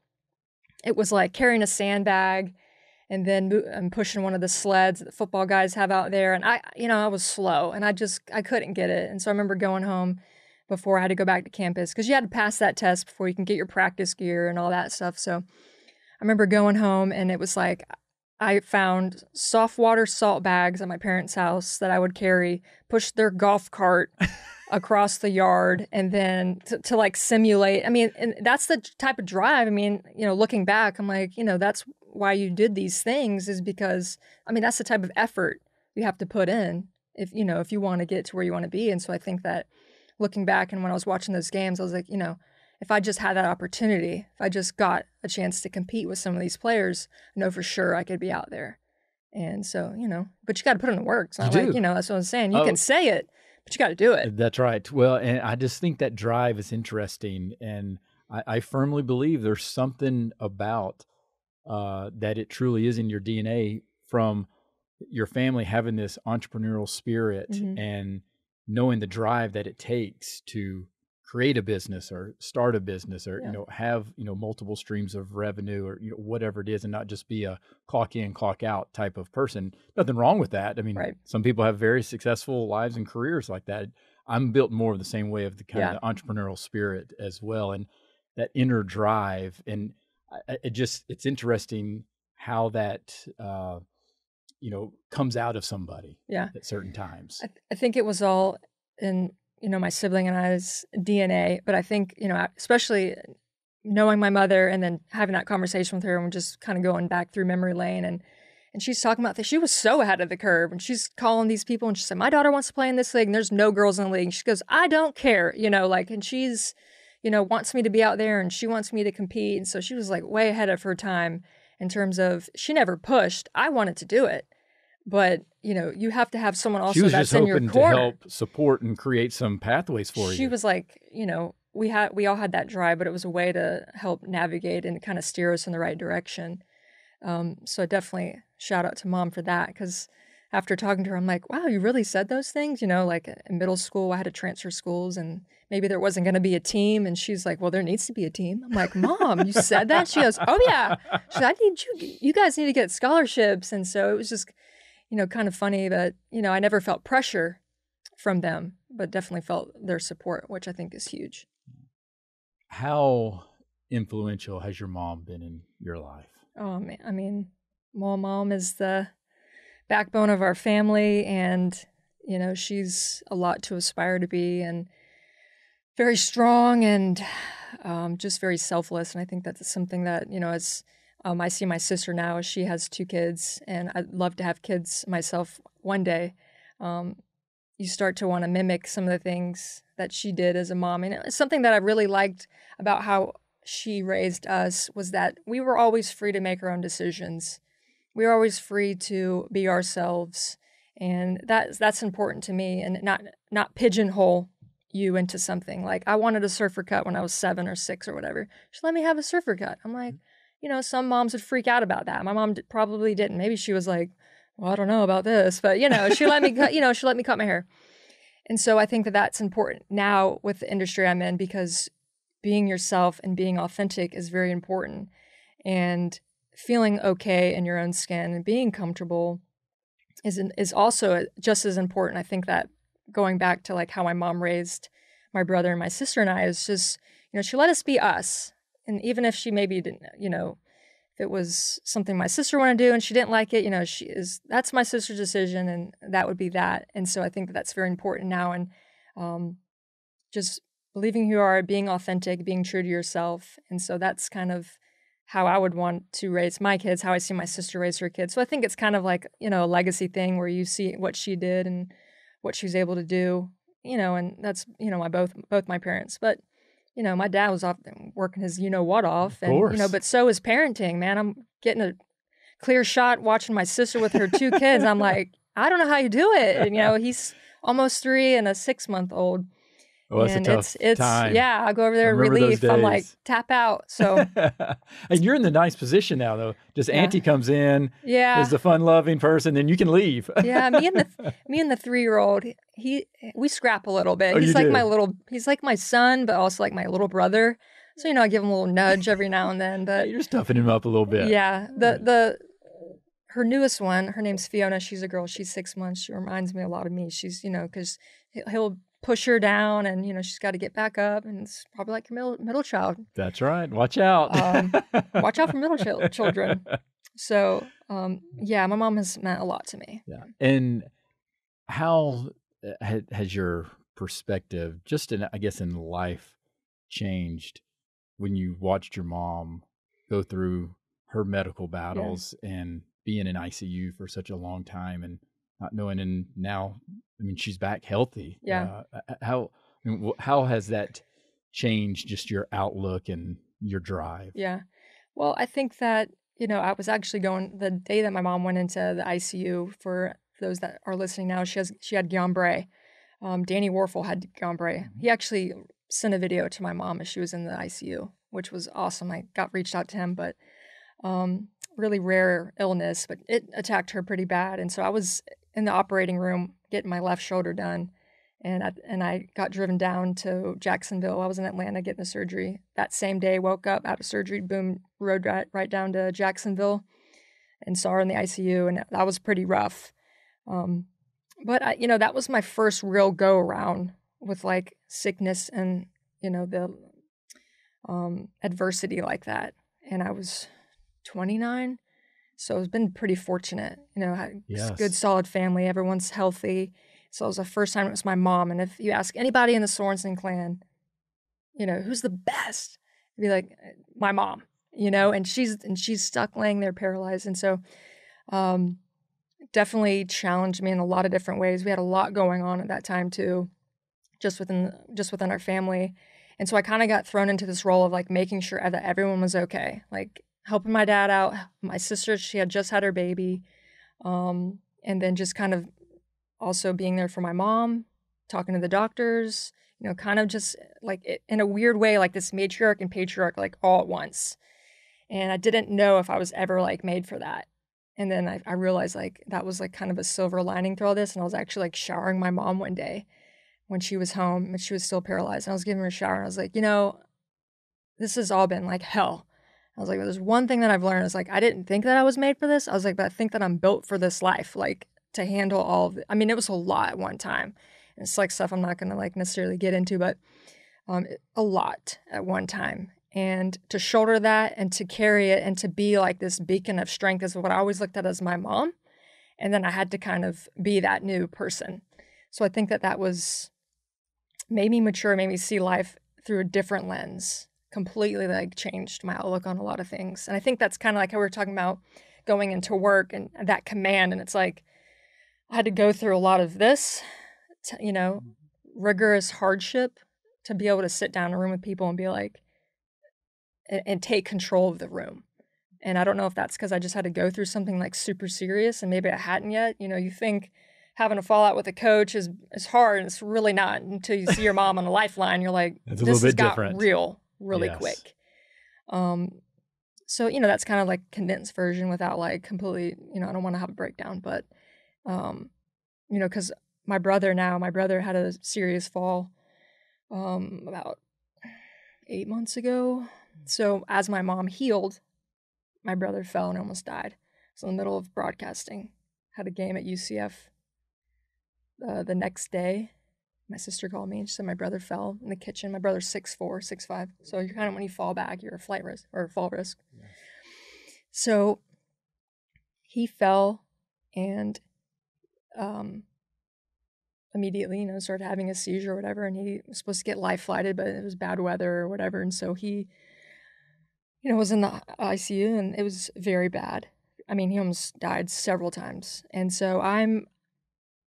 it was like carrying a sandbag and then pushing one of the sleds that the football guys have out there. And I was slow and I couldn't get it. And so I remember going home before I had to go back to campus because you had to pass that test before you can get your practice gear and all that stuff. So I remember going home and it was like, I found soft water salt bags at my parents' house that I would carry, push their golf cart across the yard, and then to like simulate. And that's the type of drive. Looking back, I'm like, that's why you did these things is because, that's the type of effort you have to put in if you want to get to where you want to be. And so I think that looking back and when I was watching those games, I was like, if I just had that opportunity, if I just got a chance to compete with some of these players, I know for sure I could be out there. And so, but you got to put in the work. It's not like, that's what I'm saying. You can say it, but you got to do it. That's right. Well, and I just think that drive is interesting. And I firmly believe there's something about that it truly is in your DNA from your family having this entrepreneurial spirit and knowing the drive that it takes to create a business or start a business or, have, multiple streams of revenue or, whatever it is, and not just be a clock in, clock out type of person. Nothing wrong with that. Some people have very successful lives and careers like that. I'm built more of the same way of the kind of entrepreneurial spirit as well. And that inner drive. And it's interesting how that, comes out of somebody at certain times. I think it was all in, my sibling and I's DNA, but I think, especially knowing my mother and then having that conversation with her and just kind of going back through memory lane and she's talking about this. She was so ahead of the curve and she's calling these people and she said, my daughter wants to play in this league and there's no girls in the league. She goes, I don't care, and she's, wants me to be out there and she wants me to compete. And so she was like way ahead of her time in terms of she never pushed. I wanted to do it. But, you have to have someone also that's in your corner. She was just hoping to help support and create some pathways for you. She was like, we all had that drive, but it was a way to help navigate and kind of steer us in the right direction. So definitely shout out to Mom for that. Because after talking to her, I'm like, wow, you really said those things? Like in middle school, I had to transfer schools and maybe there wasn't going to be a team. And she's like, well, there needs to be a team. I'm like, Mom, you said that? She goes, oh, yeah. She said, you guys need to get scholarships. And so it was just kind of funny that, I never felt pressure from them, but definitely felt their support, which I think is huge. How influential has your mom been in your life? Oh, man. Mom is the backbone of our family and, she's a lot to aspire to be and very strong and just very selfless. And I think that's something that, as I see my sister now, she has 2 kids, and I'd love to have kids myself one day. You start to want to mimic some of the things that she did as a mom. And it's something that I really liked about how she raised us was that we were always free to make our own decisions. We were always free to be ourselves, and that's important to me, and not pigeonhole you into something. Like I wanted a surfer cut when I was 7 or 6 or whatever. She let me have a surfer cut. I'm like, some moms would freak out about that. My mom probably didn't. Maybe she was like, well, I don't know about this, but she let me cut, she let me cut my hair. And so I think that that's important now with the industry I'm in, because being yourself and being authentic is very important, and feeling okay in your own skin and being comfortable is also just as important. I think that going back to like how my mom raised my brother and my sister and I is just, she let us be us. And even if she maybe didn't, if it was something my sister wanted to do and she didn't like it, that's my sister's decision and that would be that. And so I think that's very important now. And just believing who you are, being authentic, being true to yourself. And so that's kind of how I would want to raise my kids, how I see my sister raise her kids. So I think it's kind of like, a legacy thing where you see what she did and what she was able to do, and that's, both my parents. But my dad was off working his what off, and but so is parenting, man. I'm getting a clear shot watching my sister with her 2 kids. I'm like, I don't know how you do it. And he's almost 3 and a 6-month-old, Oh, that's and a tough time. yeah, I'll go over there, Remember those relief. I'm like, days. tap out. So, and you're in the nice position now, though. Just yeah. Auntie comes in, Yeah. is the fun-loving person, then you can leave. Yeah, me and the 3-year-old, we scrap a little bit. Oh, He's you like do? he's like my son, but also like my little brother. So, I give him a little nudge every now and then. But You're just toughing him up a little bit. yeah, her newest one, her name's Fiona. She's a girl. She's 6 months. She reminds me a lot of me. She's, because he'll push her down and, she's got to get back up. And it's probably like your middle child. That's right. Watch out. Watch out for middle children. So, yeah, my mom has meant a lot to me. Yeah. And how has your perspective, just I guess in life, changed when you watched your mom go through her medical battles and being in ICU for such a long time and not knowing, and now, she's back healthy. Yeah. How has that changed just your outlook and your drive? Yeah. Well, I think that, I was actually going the day that my mom went into the ICU. For those that are listening now, she had Guillain-Barré. Danny Warfel had Guillain-Barré. He actually sent a video to my mom as she was in the ICU, which was awesome. I reached out to him, but really rare illness, but it attacked her pretty bad. And so I was in the operating room getting my left shoulder done, and I got driven down to Jacksonville. I was in Atlanta getting the surgery. That same day, woke up out of surgery, boom, rode right down to Jacksonville and saw her in the ICU, and that was pretty rough. But that was my first real go around with like sickness and, the adversity like that. And I was 29. So it's been pretty fortunate, had Yes. good, solid family. Everyone's healthy. So it was the first time it was my mom. And if you ask anybody in the Sorensen clan, who's the best? It'd be like, my mom, and she's stuck laying there paralyzed. And so, definitely challenged me in a lot of different ways. We had a lot going on at that time too, just within our family. And so I kind of got thrown into this role of like making sure that everyone was okay, like helping my dad out. My sister, she had just had her baby. And then just kind of also being there for my mom, talking to the doctors, kind of just like in a weird way, like this matriarch and patriarch, like all at once. And I didn't know if I was ever like made for that. And then I realized like that was like kind of a silver lining through all this. And I was actually like showering my mom one day when she was home and she was still paralyzed. And I was giving her a shower and I was like, this has all been like hell. I was like, there's one thing that I've learned is like, I didn't think that I was made for this. I was like, but I think that I'm built for this life, like to handle all of it. It was a lot at one time. And it's like stuff I'm not going to like necessarily get into, but a lot at one time. And to shoulder that and to carry it and to be like this beacon of strength is what I always looked at as my mom. And then I had to kind of be that new person. So I think that was made me mature, made me see life through a different lens, completely like changed my outlook on a lot of things. And I think that's kind of like how we were talking about going into work and that command. And it's like, I had to go through a lot of this, rigorous hardship to be able to sit down in a room with people and be like, and take control of the room. And I don't know if that's because I just had to go through something like super serious and maybe I hadn't yet. You think having a fallout with a coach is hard, and it's really not until you see your mom on a lifeline. You're like, this has got real really quick. So, that's kind of like condensed version without like completely, I don't want to have a breakdown, but, because my brother had a serious fall about 8 months ago. So as my mom healed, my brother fell and almost died. So in the middle of broadcasting, had a game at UCF. The next day, my sister called me and she said my brother fell in the kitchen. My brother's 6'4", 6'5". So you're kind of, when you fall back, you're a flight risk or a fall risk. Yeah. So he fell and immediately, started having a seizure or whatever. And he was supposed to get life flighted, but it was bad weather or whatever. And so he, was in the ICU and it was very bad. He almost died several times. And so I'm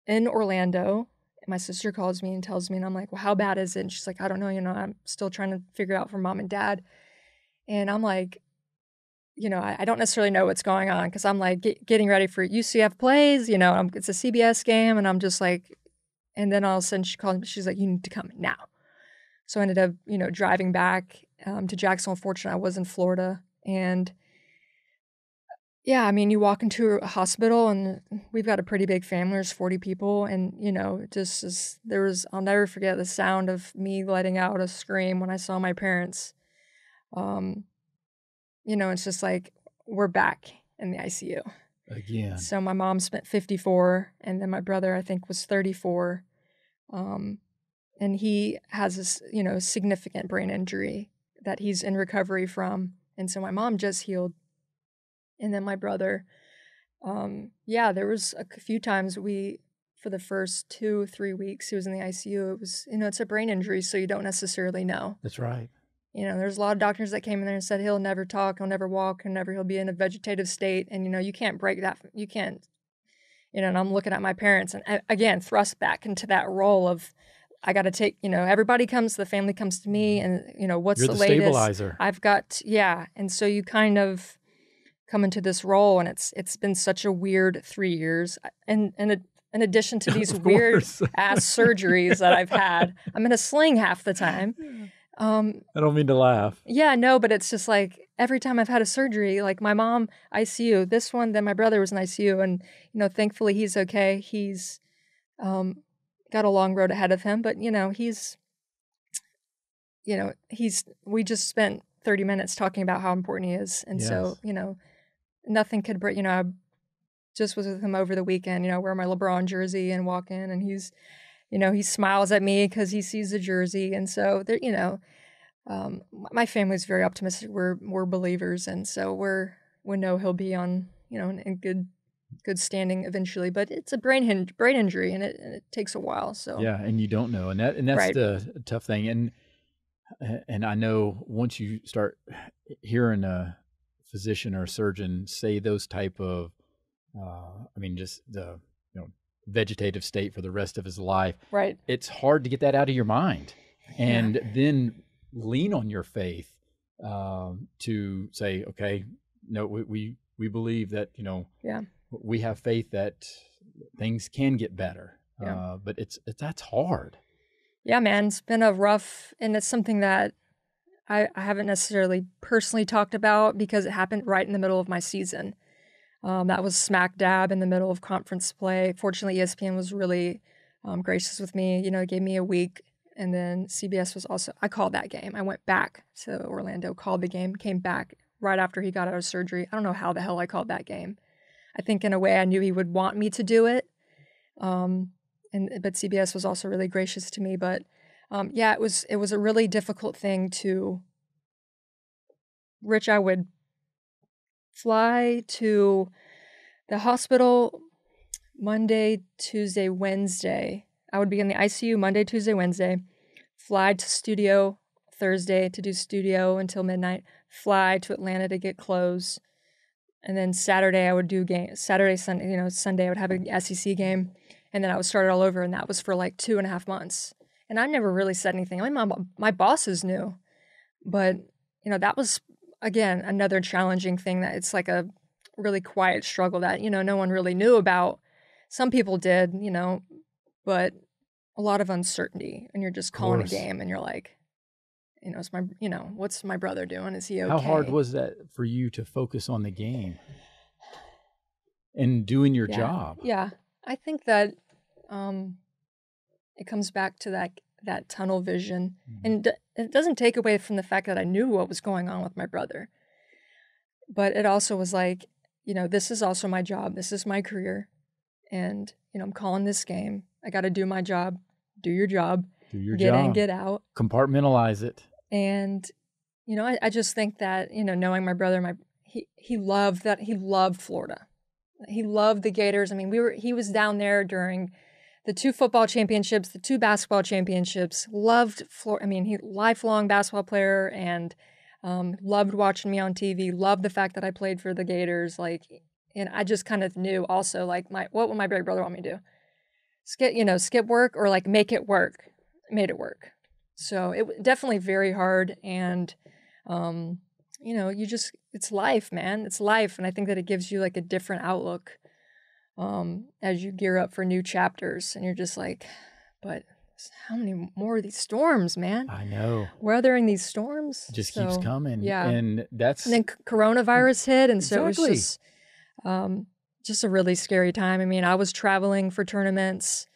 in Orlando. My sister calls me and tells me, and I'm like, well, how bad is it? And she's like, I don't know, I'm still trying to figure it out for mom and dad. And I'm like, I don't necessarily know what's going on because I'm like getting ready for UCF plays, it's a CBS game. And I'm just like, and then all of a sudden she called me, she's like, you need to come now. So I ended up, driving back to Jacksonville. Unfortunately, I was in Florida. And yeah, I mean, you walk into a hospital and we've got a pretty big family. There's 40 people. And, I'll never forget the sound of me letting out a scream when I saw my parents. It's just like, we're back in the ICU. Again. So my mom spent 54, and then my brother, I think, was 34. And he has this, significant brain injury that he's in recovery from. And so my mom just healed. And then my brother, there was a few times for the first 2-3 weeks, he was in the ICU. It was, it's a brain injury, so you don't necessarily know. That's right. There's a lot of doctors that came in there and said he'll never talk, he'll never walk, he'll be in a vegetative state. And, you can't break that. You can't, and I'm looking at my parents and, again, thrust back into that role of, I got to take, everybody comes, the family comes to me and, what's You're the the latest? Stabilizer. I've got, And so you kind of come into this role, and it's been such a weird 3 years. And in addition to these weird ass surgeries that I've had, I'm in a sling half the time. I don't mean to laugh. Yeah, no, but it's just like every time I've had a surgery, like my mom, ICU, this one, then my brother was in ICU, and, thankfully he's okay. He's got a long road ahead of him, but, we just spent 30 minutes talking about how important he is. And so, nothing could break, I just was with him over the weekend, wear my LeBron jersey and walk in, and he's, he smiles at me because he sees the jersey. And so there, my family's very optimistic. We're believers. And so we know he'll be on, in good standing eventually, but it's a brain injury, and it takes a while. So yeah. And you don't know. And that's right. The tough thing. And I know once you start hearing a physician or a surgeon say those type of, just the, vegetative state for the rest of his life, right? It's hard to get that out of your mind and then lean on your faith to say, okay, no, we believe that, we have faith that things can get better. But that's hard. Yeah, man, it's been a rough, and it's something that I haven't necessarily personally talked about because it happened right in the middle of my season. That was smack dab in the middle of conference play. Fortunately, ESPN was really gracious with me. It gave me a week, and then CBS was also, I called that game. I went back to Orlando, called the game, came back right after he got out of surgery. I don't know how the hell I called that game. I think in a way I knew he would want me to do it. But CBS was also really gracious to me. But it was a really difficult thing to, Rich, I would fly to the hospital Monday, Tuesday, Wednesday. I would be in the ICU Monday, Tuesday, Wednesday, fly to studio Thursday to do studio until midnight, fly to Atlanta to get clothes. And then Saturday I would do games. Saturday, Sunday, Sunday I would have an SEC game. And then I would start it all over. And that was for like 2.5 months. And I never really said anything. I mean, my bosses knew. But, that was, again, another challenging thing that it's like a really quiet struggle that, no one really knew about. Some people did, but a lot of uncertainty. And you're just calling a game and you're like, it's my, what's my brother doing? Is he okay? How hard was that for you to focus on the game and doing your job? Yeah. I think that it comes back to that tunnel vision. Mm-hmm. And it doesn't take away from the fact that I knew what was going on with my brother. But it also was like, this is also my job. This is my career. And, I'm calling this game. I got to do my job. Do your job. Do your job. Get in, get out. Compartmentalize it. And, I just think that, knowing my brother, he loved that. He loved Florida. He loved the Gators. I mean, he was down there during the 2 football championships, the 2 basketball championships, loved Florida. I mean, he lifelong basketball player and loved watching me on TV, loved the fact that I played for the Gators. And I just kind of knew also, what would my big brother want me to do? Skip work or make it work. Made it work. So it definitely very hard. And, it's life, man. It's life. And I think that it gives you a different outlook as you gear up for new chapters. And you're just like, but how many more of these storms, man? I know. Weathering these storms. Just keeps coming. Yeah. And that's... And then coronavirus hit. And so Exactly. it was just a really scary time. I mean, I was traveling for tournaments,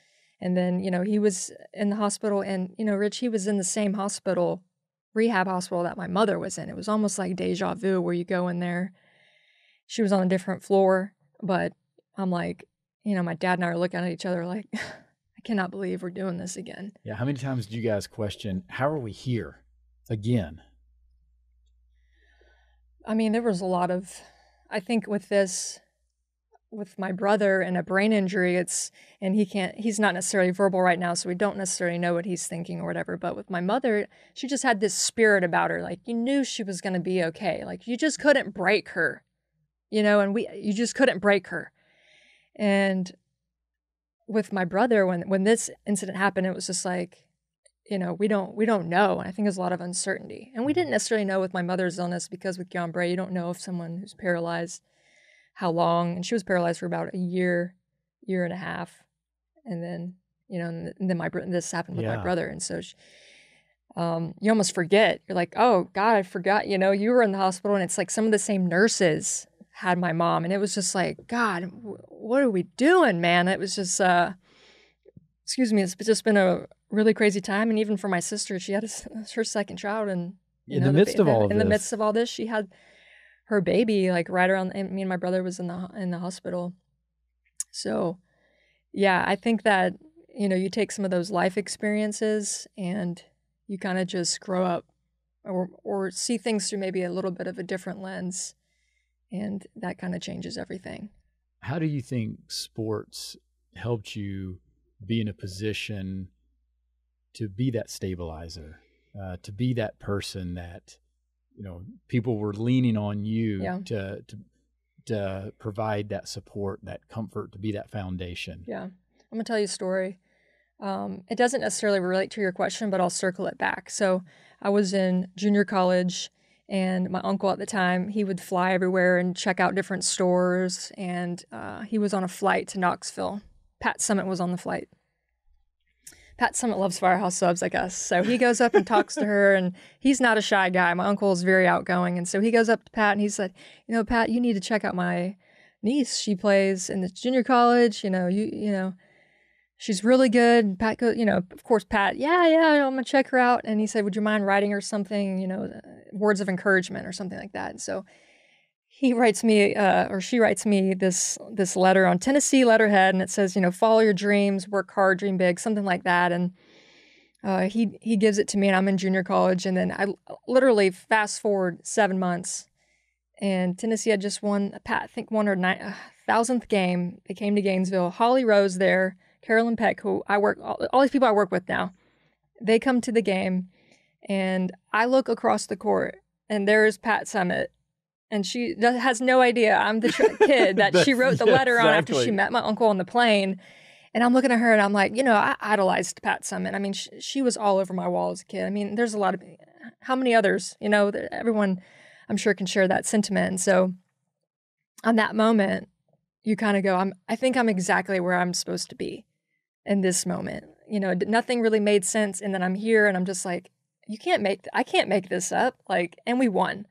and then, he was in the hospital, and, Rich, he was in the same hospital, rehab hospital that my mother was in. It was almost like deja vu where you go in there. She was on a different floor, but I'm like, my dad and I are looking at each other like, I cannot believe we're doing this again. Yeah. How many times do you guys question, how are we here again? I mean, there was a lot of, I think with my brother and a brain injury, he's not necessarily verbal right now, so we don't necessarily know what he's thinking or whatever. But with my mother, she just had this spirit about her. Like, you knew she was going to be okay. Like, you just couldn't break her, and you just couldn't break her. And with my brother, when this incident happened, it was just like, we don't know. And I think there's a lot of uncertainty. And we didn't necessarily know with my mother's illness, because with Guillain Barré, you don't know if someone who's paralyzed, how long. And she was paralyzed for about a year and a half. And then, and then this happened with my brother. And so you almost forget. You're like, oh God, I forgot, you were in the hospital, and it's like some of the same nurses had my mom. And it was just like, God, what are we doing, man? It was just, it's just been a really crazy time. And even for my sister, she had her second child, and in the midst of all this, she had her baby like right around. Me and my brother was in the hospital. So, yeah, I think that you take some of those life experiences and you kind of just grow up, or see things through maybe a little bit of a different lens, and that kind of changes everything. How do you think sports helped you be in a position to be that stabilizer, to be that person that, people were leaning on you to provide that support, that comfort, to be that foundation? Yeah. I'm going to tell you a story. It doesn't necessarily relate to your question, but I'll circle it back. So I was in junior college, and my uncle at the time, he would fly everywhere and check out different stores. And he was on a flight to Knoxville. Pat Summitt was on the flight. Pat Summitt loves Firehouse Subs, I guess. So he goes up and talks to her, and he's not a shy guy. My uncle is very outgoing. And so he goes up to Pat and he said, Pat, you need to check out my niece. She plays in the junior college. She's really good. And Pat goes, of course, Pat, yeah, I'm going to check her out. And he said, would you mind writing her something, words of encouragement or something like that? And so he writes me, or she writes me this letter on Tennessee letterhead, and it says, follow your dreams, work hard, dream big, something like that. And he gives it to me, and I'm in junior college. And then I literally fast forward 7 months, and Tennessee had just won, Pat, I think, won her 1,000th game. They came to Gainesville. Holly Rose there, Carolyn Peck, who I work, all these people I work with now, they come to the game, and I look across the court, and there's Pat Summitt. And she has no idea I'm the kid that she wrote the letter on after she met my uncle on the plane. And I'm looking at her and I'm like, I idolized Pat Summitt. I mean, she was all over my wall as a kid. I mean, there's a lot of, how many others, everyone I'm sure can share that sentiment. And so on that moment, you kind of go, I think I'm exactly where I'm supposed to be in this moment. Nothing really made sense. And then I'm here and I'm just like, I can't make this up. Like, and we won.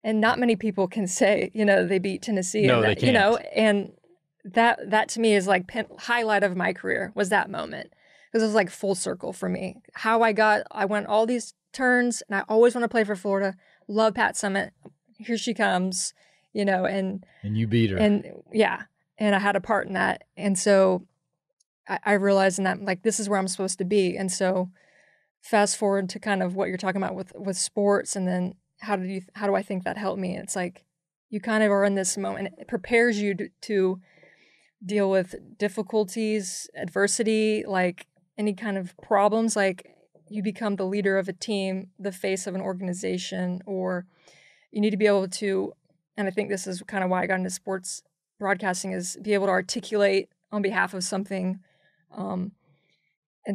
And not many people can say, they beat Tennessee. No, they can't. And that to me is like highlight of my career was that moment. Because it was like full circle for me. How I went all these turns, and I always want to play for Florida. Love Pat Summitt. Here she comes, and you beat her. And yeah, and I had a part in that. And so I realized in that, like, this is where I'm supposed to be. And so fast forward to kind of what you're talking about with sports, and then how do I think that helped me? It's like you kind of are in this moment. It prepares you to deal with difficulties, adversity, like any kind of problems. Like you become the leader of a team, the face of an organization, or you need to be able to, and I think this is kind of why I got into sports broadcasting, is be able to articulate on behalf of something. And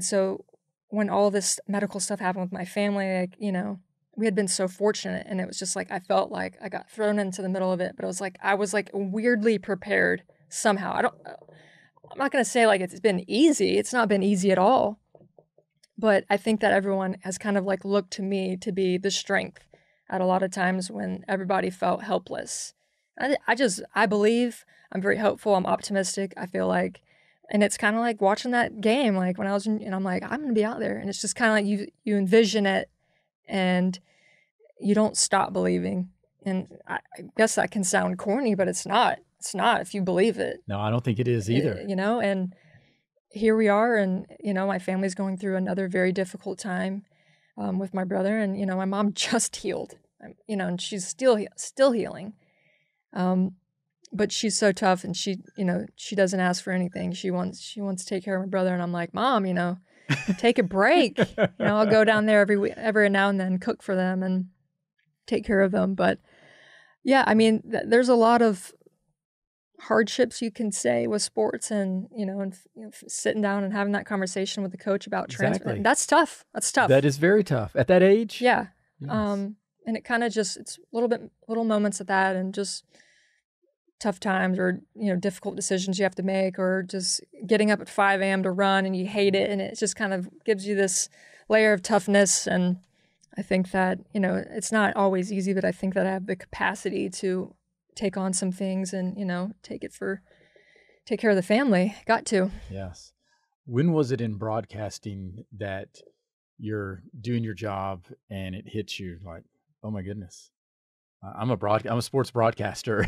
so when all this medical stuff happened with my family, like, we had been so fortunate, and it was just like, I felt like I got thrown into the middle of it, but it was like, I was like weirdly prepared somehow. I'm not going to say like it's been easy. It's not been easy at all, But I think that everyone has kind of like looked to me to be the strength at a lot of times when everybody felt helpless. I believe, I'm very hopeful, I'm optimistic. I feel like, and it's kind of like watching that game, like when I was and I'm like, I'm going to be out there. And it's just kind of like you envision it and you don't stop believing. And I guess that can sound corny, but it's not. It's not if you believe it. No, I don't think it is either. You know, and here we are, and, you know, my family's going through another very difficult time with my brother. And, you know, my mom just healed, you know, and she's still healing. But she's so tough, and she, you know, she doesn't ask for anything. She wants to take care of my brother. And I'm like, Mom, you know, take a break. You know, I'll go down there every now and then, cook for them and take care of them. But yeah, I mean, there's a lot of hardships you can say with sports, and you know, sitting down and having that conversation with the coach about transfer. Exactly. That's tough. That's tough. That is very tough at that age. Yeah. Yes. And it kind of just, it's little moments of that, and just tough times, or, you know, difficult decisions you have to make, or just getting up at 5 a.m. to run and you hate it. And it just kind of gives you this layer of toughness. And I think that, you know, it's not always easy, but I think that I have the capacity to take on some things and, you know, take care of the family. Got to. Yes. When was it in broadcasting that you're doing your job and it hits you like, oh my goodness, I'm a sports broadcaster?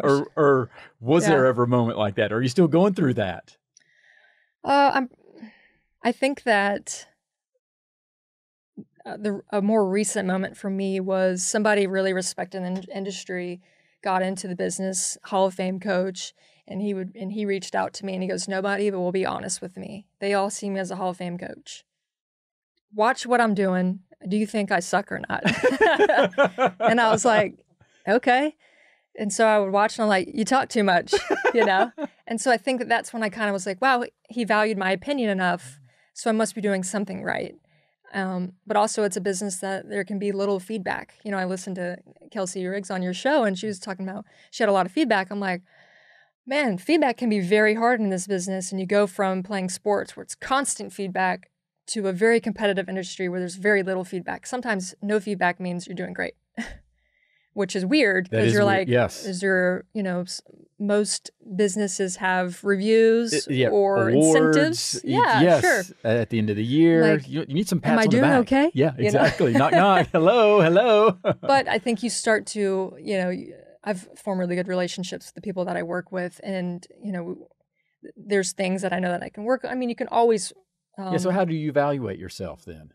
or was there ever a moment like that? Are you still going through that? I think that a more recent moment for me was somebody really respected in the industry got into the business, Hall of Fame coach, and he reached out to me and he goes, nobody but will be honest with me. They all see me as a Hall of Fame coach. Watch what I'm doing. Do you think I suck or not? And I was like, okay. And so I would watch and I'm like, you talk too much, you know? And so I think that that's when I kind of was like, wow, he valued my opinion enough, so I must be doing something right. But also it's a business that there can be little feedback. You know, I listened to Kelsey Riggs on your show and she was talking about, she had a lot of feedback. I'm like, man, feedback can be very hard in this business. And you go from playing sports where it's constant feedback to a very competitive industry where there's very little feedback. Sometimes no feedback means you're doing great, which is weird because you're like, yes. Is there, you know, most businesses have reviews or awards, incentives. Yeah, yes, sure. At the end of the year, like, you need some pats on the back. Am I doing okay? Yeah, exactly. You know? Knock, knock. Hello. But I think you start to, you know, I've formed really good relationships with the people that I work with. And, you know, there's things that I know that I can work on. I mean, you can always... so how do you evaluate yourself then?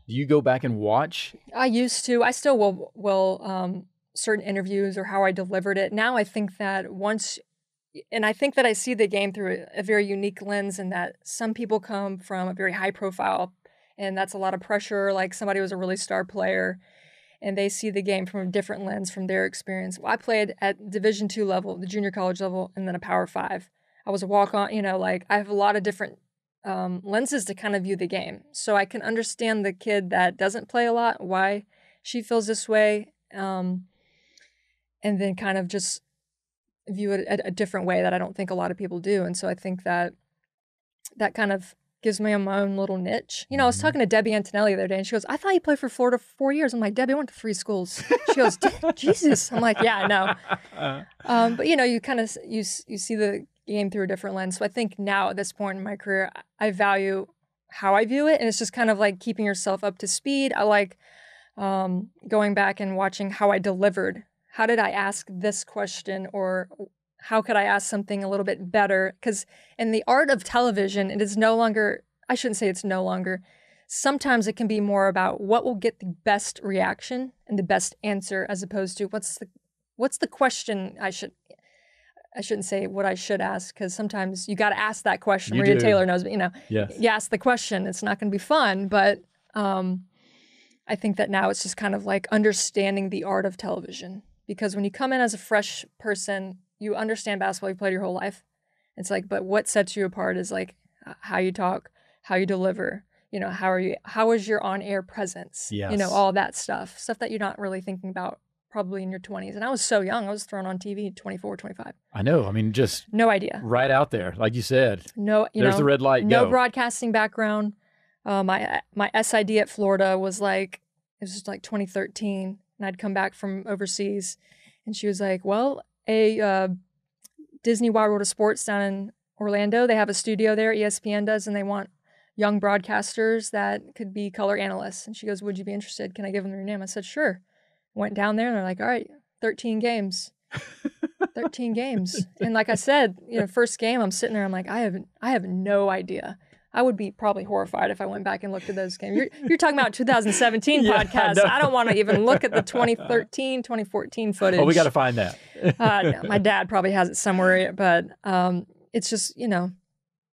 Do you go back and watch? I used to. I still will certain interviews or how I delivered it. Now I think that and I think that I see the game through a very unique lens, in that some people come from a very high profile, and that's a lot of pressure, like somebody was a really star player, and they see the game from a different lens from their experience. Well, I played at Division II level, the junior college level, and then a Power 5. I was a walk-on, you know, like I have a lot of different lenses to kind of view the game. So I can understand the kid that doesn't play a lot, why she feels this way, and then kind of just view it a different way that I don't think a lot of people do. And so I think that kind of gives me my own little niche. You know, I was talking to Debbie Antonelli the other day, and she goes, I thought you played for Florida for 4 years. I'm like, Debbie, I went to 3 schools. She goes, Jesus. I'm like, yeah, I know. But, you know, you kind of, you see the game through a different lens. So I think now at this point in my career, I value how I view it. And it's just kind of like keeping yourself up to speed. I like going back and watching how I delivered. How did I ask this question? Or how could I ask something a little bit better? Because in the art of television, it is no longer, I shouldn't say it's no longer, sometimes it can be more about what will get the best reaction and the best answer, as opposed to what's the question I shouldn't say what I should ask, because sometimes you got to ask that question. Maria Taylor knows, but you know, yes. You ask the question, it's not going to be fun. But I think that now it's just kind of like understanding the art of television, because when you come in as a fresh person, you understand basketball, you played your whole life. It's like, but what sets you apart is like how you talk, how you deliver, you know, how is your on-air presence, yes. You know, all that stuff that you're not really thinking about probably in your 20s. And I was so young. I was thrown on TV at 24, 25. I know. I mean, just no idea. Right out there, like you said. No, there's the red light. No go. broadcasting background. My SID at Florida was like, it was just like 2013, and I'd come back from overseas, and she was like, "Well, Disney Wide World of Sports down in Orlando, they have a studio there, ESPN does, and they want young broadcasters that could be color analysts." And she goes, "Would you be interested? Can I give them your name?" I said, "Sure." Went down there, and they're like, "All right, 13 games." 13 games. And like I said, first game, I'm sitting there, I'm like, I have no idea. I would be probably horrified if I went back and looked at those games. You're talking about 2017 podcast. I don't want to even look at the 2013, 2014 footage. Oh, we got to find that. No, my dad probably has it somewhere, but it's just,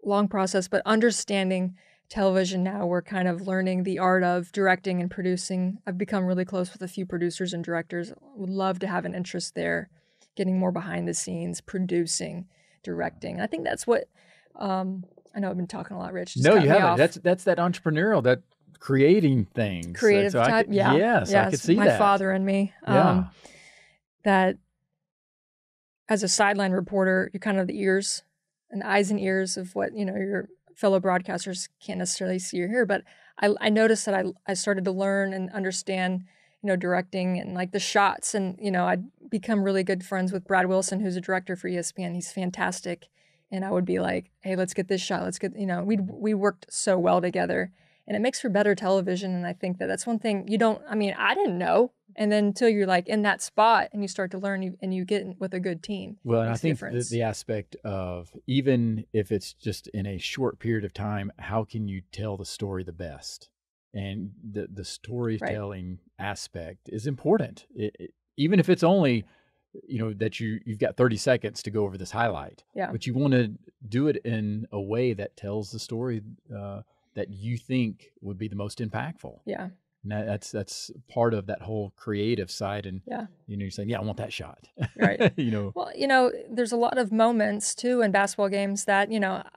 long process. But understanding television now, we're kind of learning the art of directing and producing. I've become really close with a few producers and directors. Would love to have an interest there, getting more behind the scenes, producing, directing. I think that's what... I know I've been talking a lot, Rich. No, you haven't. That's that entrepreneurial, that creating things. Creative type, Yes, I could see that. My father and me. That as a sideline reporter, you're kind of the ears and the eyes and ears of what, your fellow broadcasters can't necessarily see or hear. But I noticed that I started to learn and understand, directing and like the shots. And, I'd become really good friends with Brad Wilson, who's a director for ESPN. He's fantastic. And I would be like, "Hey, let's get this shot. Let's get," we worked so well together, and it makes for better television. And I think that's one thing I didn't know. And then until you're like in that spot and you start to learn and you get with a good team. Well, and I think the aspect of, even if it's just in a short period of time, how can you tell the story the best? And the storytelling aspect is important. Even if it's only, that you've got 30 seconds to go over this highlight. Yeah. But you want to do it in a way that tells the story that you think would be the most impactful. Yeah. And that's part of that whole creative side. And, you're saying, I want that shot. Right. Well, there's a lot of moments too in basketball games that,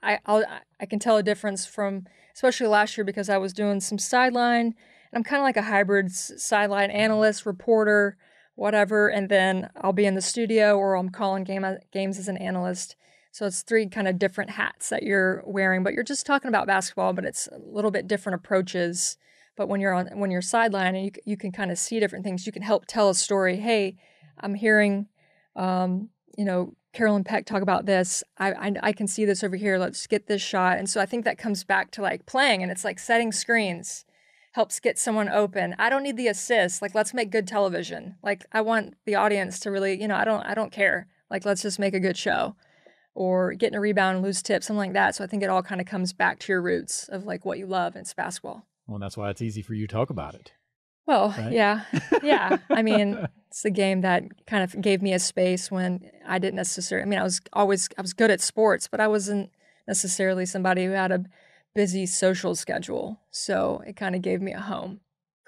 I can tell a difference from, especially last year, because I was doing some sideline, and I'm kind of like a hybrid sideline analyst, reporter, whatever, and then I'll be in the studio or I'm calling games as an analyst. So it's three kind of different hats that you're wearing, but you're just talking about basketball, but it's a little bit different approaches. But when you're sideline and you can kind of see different things, you can help tell a story. Hey, I'm hearing, Carolyn Peck talk about this. I can see this over here. Let's get this shot. And so I think that comes back to like playing, and it's like setting screens. Helps get someone open. I don't need the assist. Like, let's make good television. Like, I want the audience to really, I don't care. Like, let's just make a good show. Or getting a rebound and lose tips, something like that. So I think it all kind of comes back to your roots of like what you love, and it's basketball. Well, that's why it's easy for you to talk about it. Well, right? Yeah. I mean, it's the game that kind of gave me a space when I didn't necessarily, I was good at sports, but I wasn't necessarily somebody who had a busy social schedule. So it kind of gave me a home,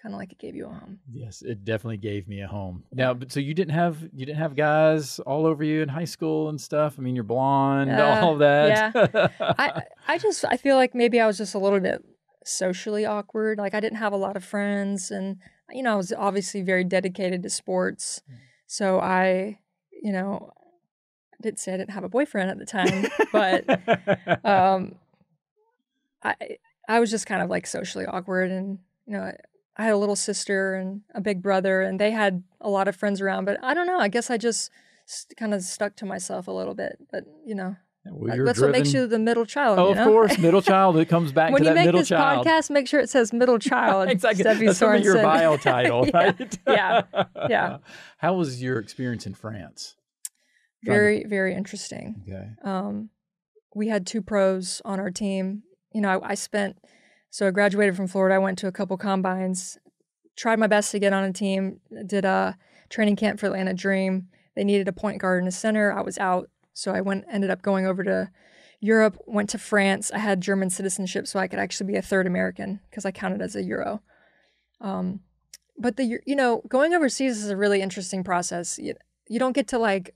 kind of like it gave you a home. Yes, it definitely gave me a home. Now, but so you didn't have guys all over you in high school and stuff? I mean, you're blonde, all of that. Yeah. I feel like maybe I was just a little bit socially awkward. Like I didn't have a lot of friends, and I was obviously very dedicated to sports. So I didn't say I didn't have a boyfriend at the time, but I was just kind of like socially awkward, and I had a little sister and a big brother, and they had a lot of friends around, but I don't know, I guess I just kind of stuck to myself a little bit, but that's what makes you the middle child. Of course, middle child. It comes back to that middle child. When you make this podcast, make sure it says middle child. Exactly. Steffi That's going to be your Sorensen. bio title, right? Yeah. How was your experience in France? Very, very interesting. Okay. We had 2 pros on our team. I graduated from Florida. I went to a couple combines, tried my best to get on a team, did a training camp for Atlanta Dream. They needed a point guard and a center. I was out. So I ended up going over to Europe, went to France. I had German citizenship, so I could actually be a third American because I counted as a Euro. But going overseas is a really interesting process. You don't get to like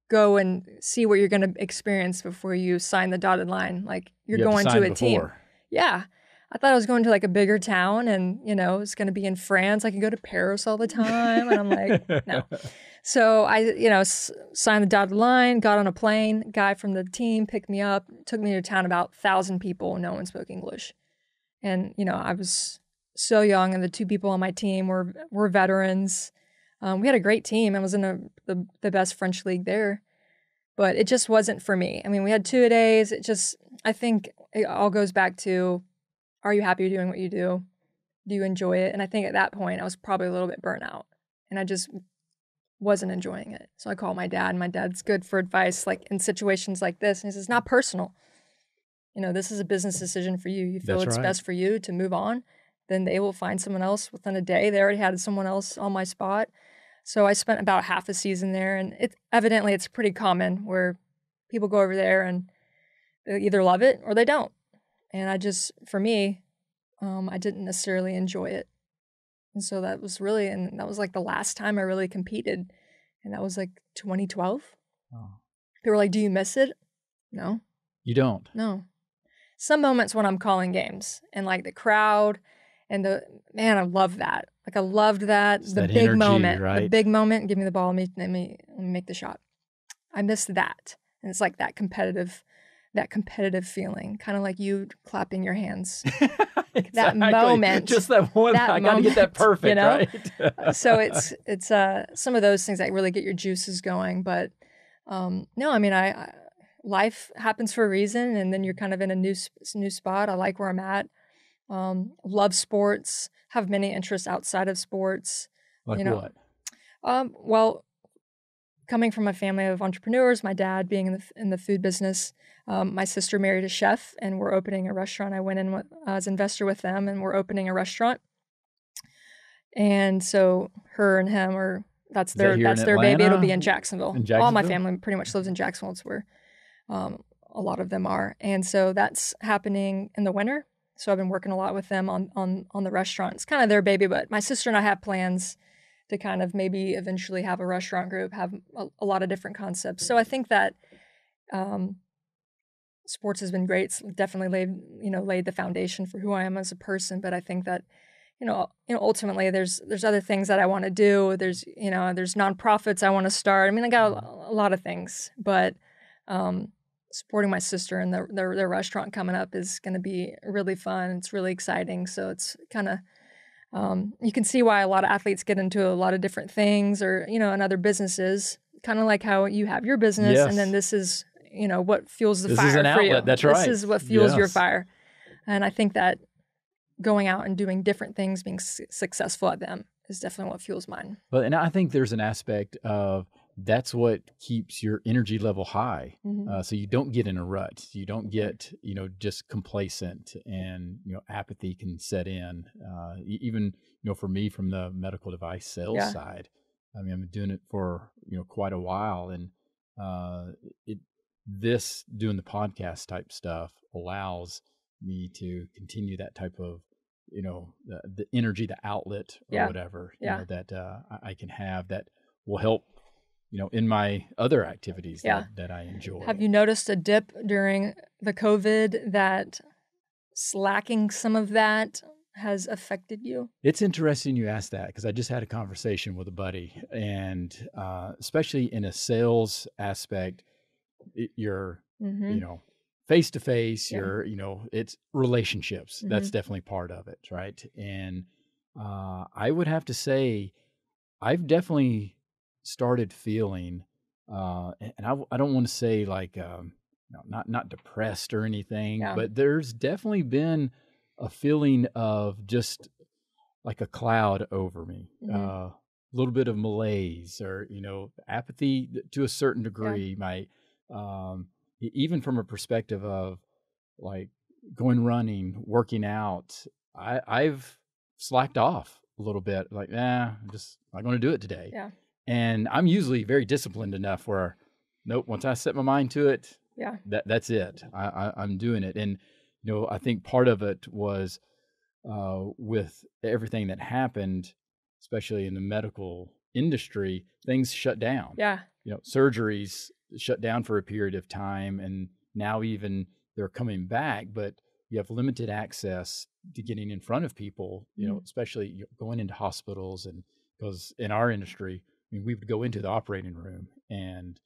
go and see what you're going to experience before you sign the dotted line. Like you're going to a team. Yeah. I thought I was going to like a bigger town and, you know, it's going to be in France. I can go to Paris all the time. And I'm like, no. So I, you know, signed the dotted line, got on a plane, guy from the team picked me up, took me to a town about 1,000 people. No one spoke English. And, you know, I was so young and the 2 people on my team were veterans. We had a great team. I was in the best French league there, but it just wasn't for me. I mean, we had 2-a-days. I think it all goes back to, are you happy doing what you do? Do you enjoy it? And I think at that point I was probably a little bit burnt out and I just wasn't enjoying it. So I called my dad, and my dad's good for advice, like in situations like this. And he says, it's not personal. You know, this is a business decision for you. You feel it's best for you to move on, then they will find someone else within a day. They already had someone else on my spot. So I spent about half a season there, and evidently it's pretty common where people go over there and they either love it or they don't. And for me, I didn't necessarily enjoy it. And so that was like the last time I really competed. And that was like 2012. Oh. They were like, do you miss it? No. You don't? No. Some moments when I'm calling games and like the crowd and I love that. Like I loved that. It's the that big energy, moment, right? The big moment, give me the ball, let me make the shot. I missed that. And it's like that competitive feeling, kind of like you clapping your hands. Exactly. That moment. Just that one, I got to get that perfect, you know? Right? So it's some of those things that really get your juices going. But no, I mean, life happens for a reason, and then you're kind of in a new spot. I like where I'm at. Love sports, have many interests outside of sports. Like what? Well, coming from a family of entrepreneurs, my dad being in the food business, my sister married a chef, and we're opening a restaurant. I went in as investor with them, and we're opening a restaurant. And so her and him that's their baby. It'll be in Jacksonville. All my family pretty much lives in Jacksonville. It's where a lot of them are. And so that's happening in the winter. So I've been working a lot with them on the restaurant. It's kind of their baby, but my sister and I have plans to kind of maybe eventually have a restaurant group, have a lot of different concepts. So I think that sports has been great. It's definitely laid the foundation for who I am as a person. But I think that, ultimately there's other things that I want to do. There's nonprofits I want to start. I mean, I got a lot of things, but supporting my sister and their restaurant coming up is going to be really fun. It's really exciting. So it's kind of, you can see why a lot of athletes get into a lot of different things or, in other businesses, kind of like how you have your business. Yes. And then this is, what fuels the fire for you. This is an outlet. That's right. This is what fuels your fire. And I think that going out and doing different things, being successful at them is definitely what fuels mine. Well, and I think there's an aspect of that's what keeps your energy level high. Mm-hmm. So you don't get in a rut. You don't get, just complacent and, apathy can set in. Even, for me from the medical device sales side, I mean, I'm doing it for, quite a while. And doing the podcast type stuff allows me to continue that type of, the energy, the outlet or whatever, that I can have that will help, in my other activities that I enjoy. Have you noticed a dip during the COVID that slacking some of that has affected you? It's interesting you asked that because I just had a conversation with a buddy, and especially in a sales aspect, you're, face to face, you're, it's relationships. Mm-hmm. That's definitely part of it. Right. And I would have to say, I've definitely started feeling, and I don't want to say like, not depressed or anything, but there's definitely been a feeling of just like a cloud over me, a little bit of malaise or, apathy to a certain degree. My, even from a perspective of like going running, working out, I've slacked off a little bit, like, I'm just not going to do it today. Yeah. And I'm usually very disciplined enough where, nope, once I set my mind to it, that's it. I'm doing it. And, I think part of it was with everything that happened, especially in the medical industry, things shut down. Yeah. Surgeries shut down for a period of time. And now even they're coming back, but you have limited access to getting in front of people, especially going into hospitals. And because in our industry, I mean, we would go into the operating room and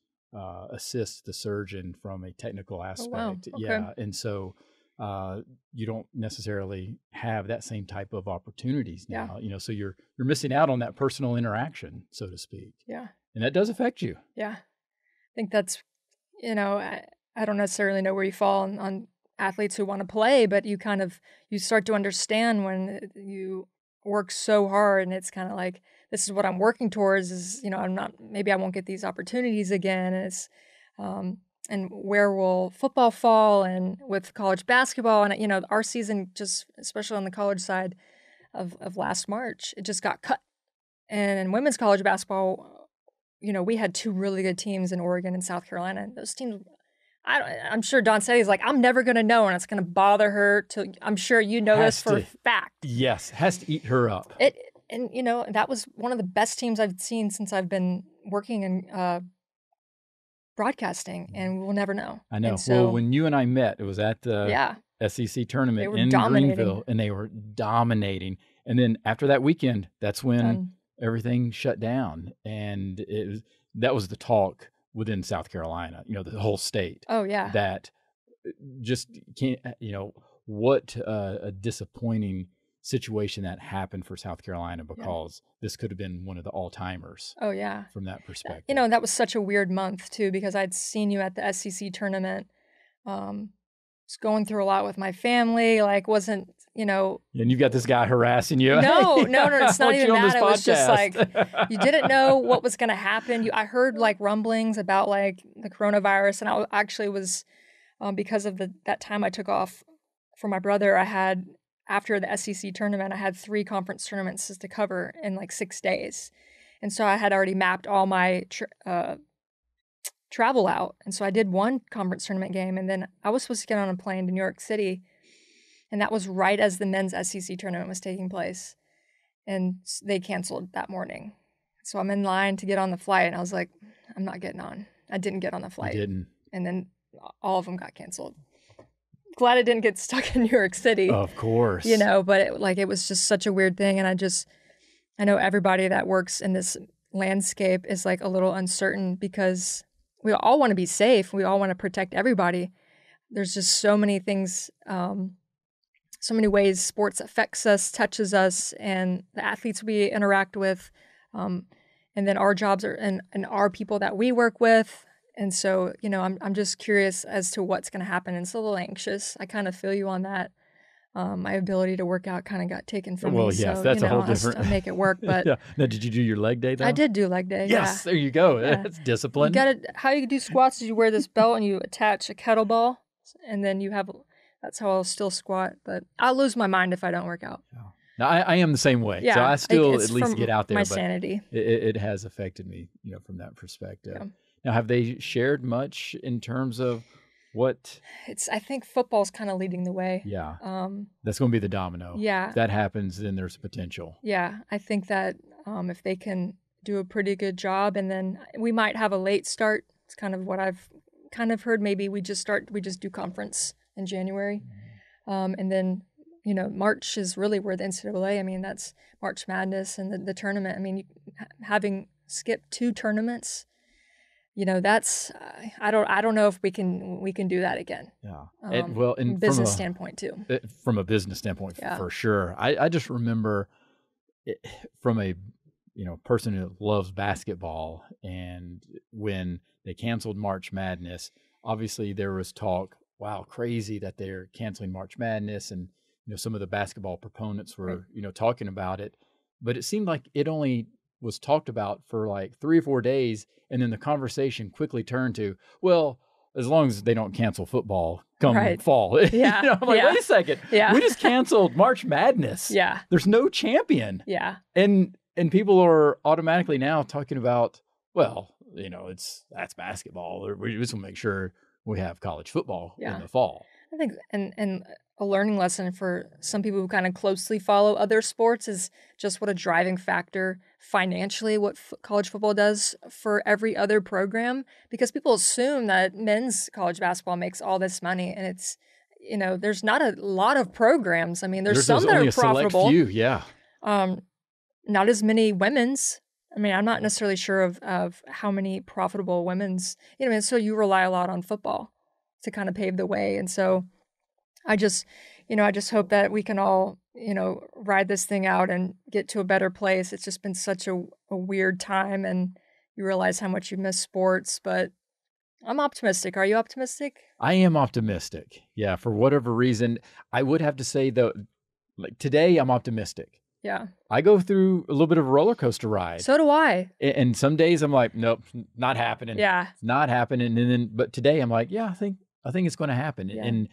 assist the surgeon from a technical aspect. Oh, wow. Okay. Yeah. And so you don't necessarily have that same type of opportunities now, so you're missing out on that personal interaction, so to speak. Yeah. And that does affect you. Yeah. I think that's, I don't necessarily know where you fall on athletes who want to play, but you start to understand when you work so hard and it's kind of like, this is what I'm working towards is, maybe I won't get these opportunities again. And it's, and where will football fall, and with college basketball and, our season, just especially on the college side of last March, it just got cut. And in women's college basketball, we had 2 really good teams in Oregon and South Carolina. And those teams, I'm sure Dawn said, he's like, I'm never going to know, and it's going to bother her. I'm sure this for a fact. Yes, has to eat her up. And that was one of the best teams I've seen since I've been working in broadcasting, and we'll never know. I know. And so, well, when you and I met, it was at the SEC tournament in Greenville, and they were dominating. And then after that weekend, that's when everything shut down, and that was the talk within South Carolina, the whole state. Oh yeah. That just can't, what a disappointing situation that happened for South Carolina, because this could have been one of the all-timers. Oh yeah. From that perspective. That was such a weird month too, because I'd seen you at the SEC tournament. Was going through a lot with my family, wasn't, And you've got this guy harassing you. No, it's not even that. It was just like, you didn't know what was going to happen. I heard rumblings about the coronavirus, and I actually was, because of that time I took off for my brother, after the SEC tournament, I had 3 conference tournaments to cover in 6 days. And so I had already mapped all my travel out. And so I did 1 conference tournament game, and then I was supposed to get on a plane to New York City. And that was right as the men's SEC tournament was taking place. And they canceled that morning. So I'm in line to get on the flight, and I was like, I'm not getting on. I didn't get on the flight. You didn't. And then all of them got canceled. Glad I didn't get stuck in New York City. Of course. But it was just such a weird thing. And I know everybody that works in this landscape is a little uncertain, because we all want to be safe. We all want to protect everybody. There's just so many things, so many ways sports affects us, touches us, and the athletes we interact with. And then our jobs and our people that we work with. And so, I'm just curious as to what's going to happen. And it's a little anxious. I kind of feel you on that. My ability to work out kind of got taken from me. Well, yes, so, that's a whole different. I make it work, but yeah. Now, did you do your leg day though? I did do leg day. Yes, yeah. There you go. Yeah. That's discipline. How you do squats is you wear this belt and you attach a kettlebell, and then that's how I'll still squat. But I'll lose my mind if I don't work out. Oh. Now, I am the same way. Yeah, so I still at least get out there. My but sanity. It has affected me, from that perspective. Yeah. Now, have they shared much in terms of what? I think football's kind of leading the way. Yeah. That's going to be the domino. Yeah. If that happens, then there's potential. Yeah. I think that if they can do a pretty good job, and then we might have a late start. It's kind of what I've kind of heard. Maybe we just do conference in January. And then, March is really where the NCAA, that's March Madness and the tournament. Having skipped 2 tournaments, that's I don't know if we can do that again. Yeah. From business standpoint too. From a business standpoint, for sure. I just remember from a person who loves basketball, and when they canceled March Madness, obviously there was talk, wow, crazy that they're canceling March Madness, and some of the basketball proponents were talking about it, but it seemed like it only was talked about for 3 or 4 days, and then the conversation quickly turned to, well, as long as they don't cancel football come fall. Yeah. I'm like, wait a second. Yeah. We just canceled March Madness. Yeah. There's no champion. Yeah. And people are automatically now talking about, well, that's basketball. We just want to make sure we have college football in the fall. I think, and a learning lesson for some people who kind of closely follow other sports is just what a driving factor financially what college football does for every other program, because people assume that men's college basketball makes all this money, and there's not a lot of programs. I mean, there's some that only are profitable. A select few, yeah. Not as many women's. I mean, I'm not necessarily sure of how many profitable women's, so you rely a lot on football to kind of pave the way. And so I just hope that we can all, ride this thing out and get to a better place. It's just been such a weird time, and you realize how much you miss sports, but I'm optimistic. Are you optimistic? I am optimistic. Yeah. For whatever reason, I would have to say though, like today I'm optimistic. Yeah. I go through a little bit of a roller coaster ride. So do I. And some days I'm like, nope, not happening. Yeah. It's not happening. But today I'm like, yeah, I think it's going to happen. Yeah. And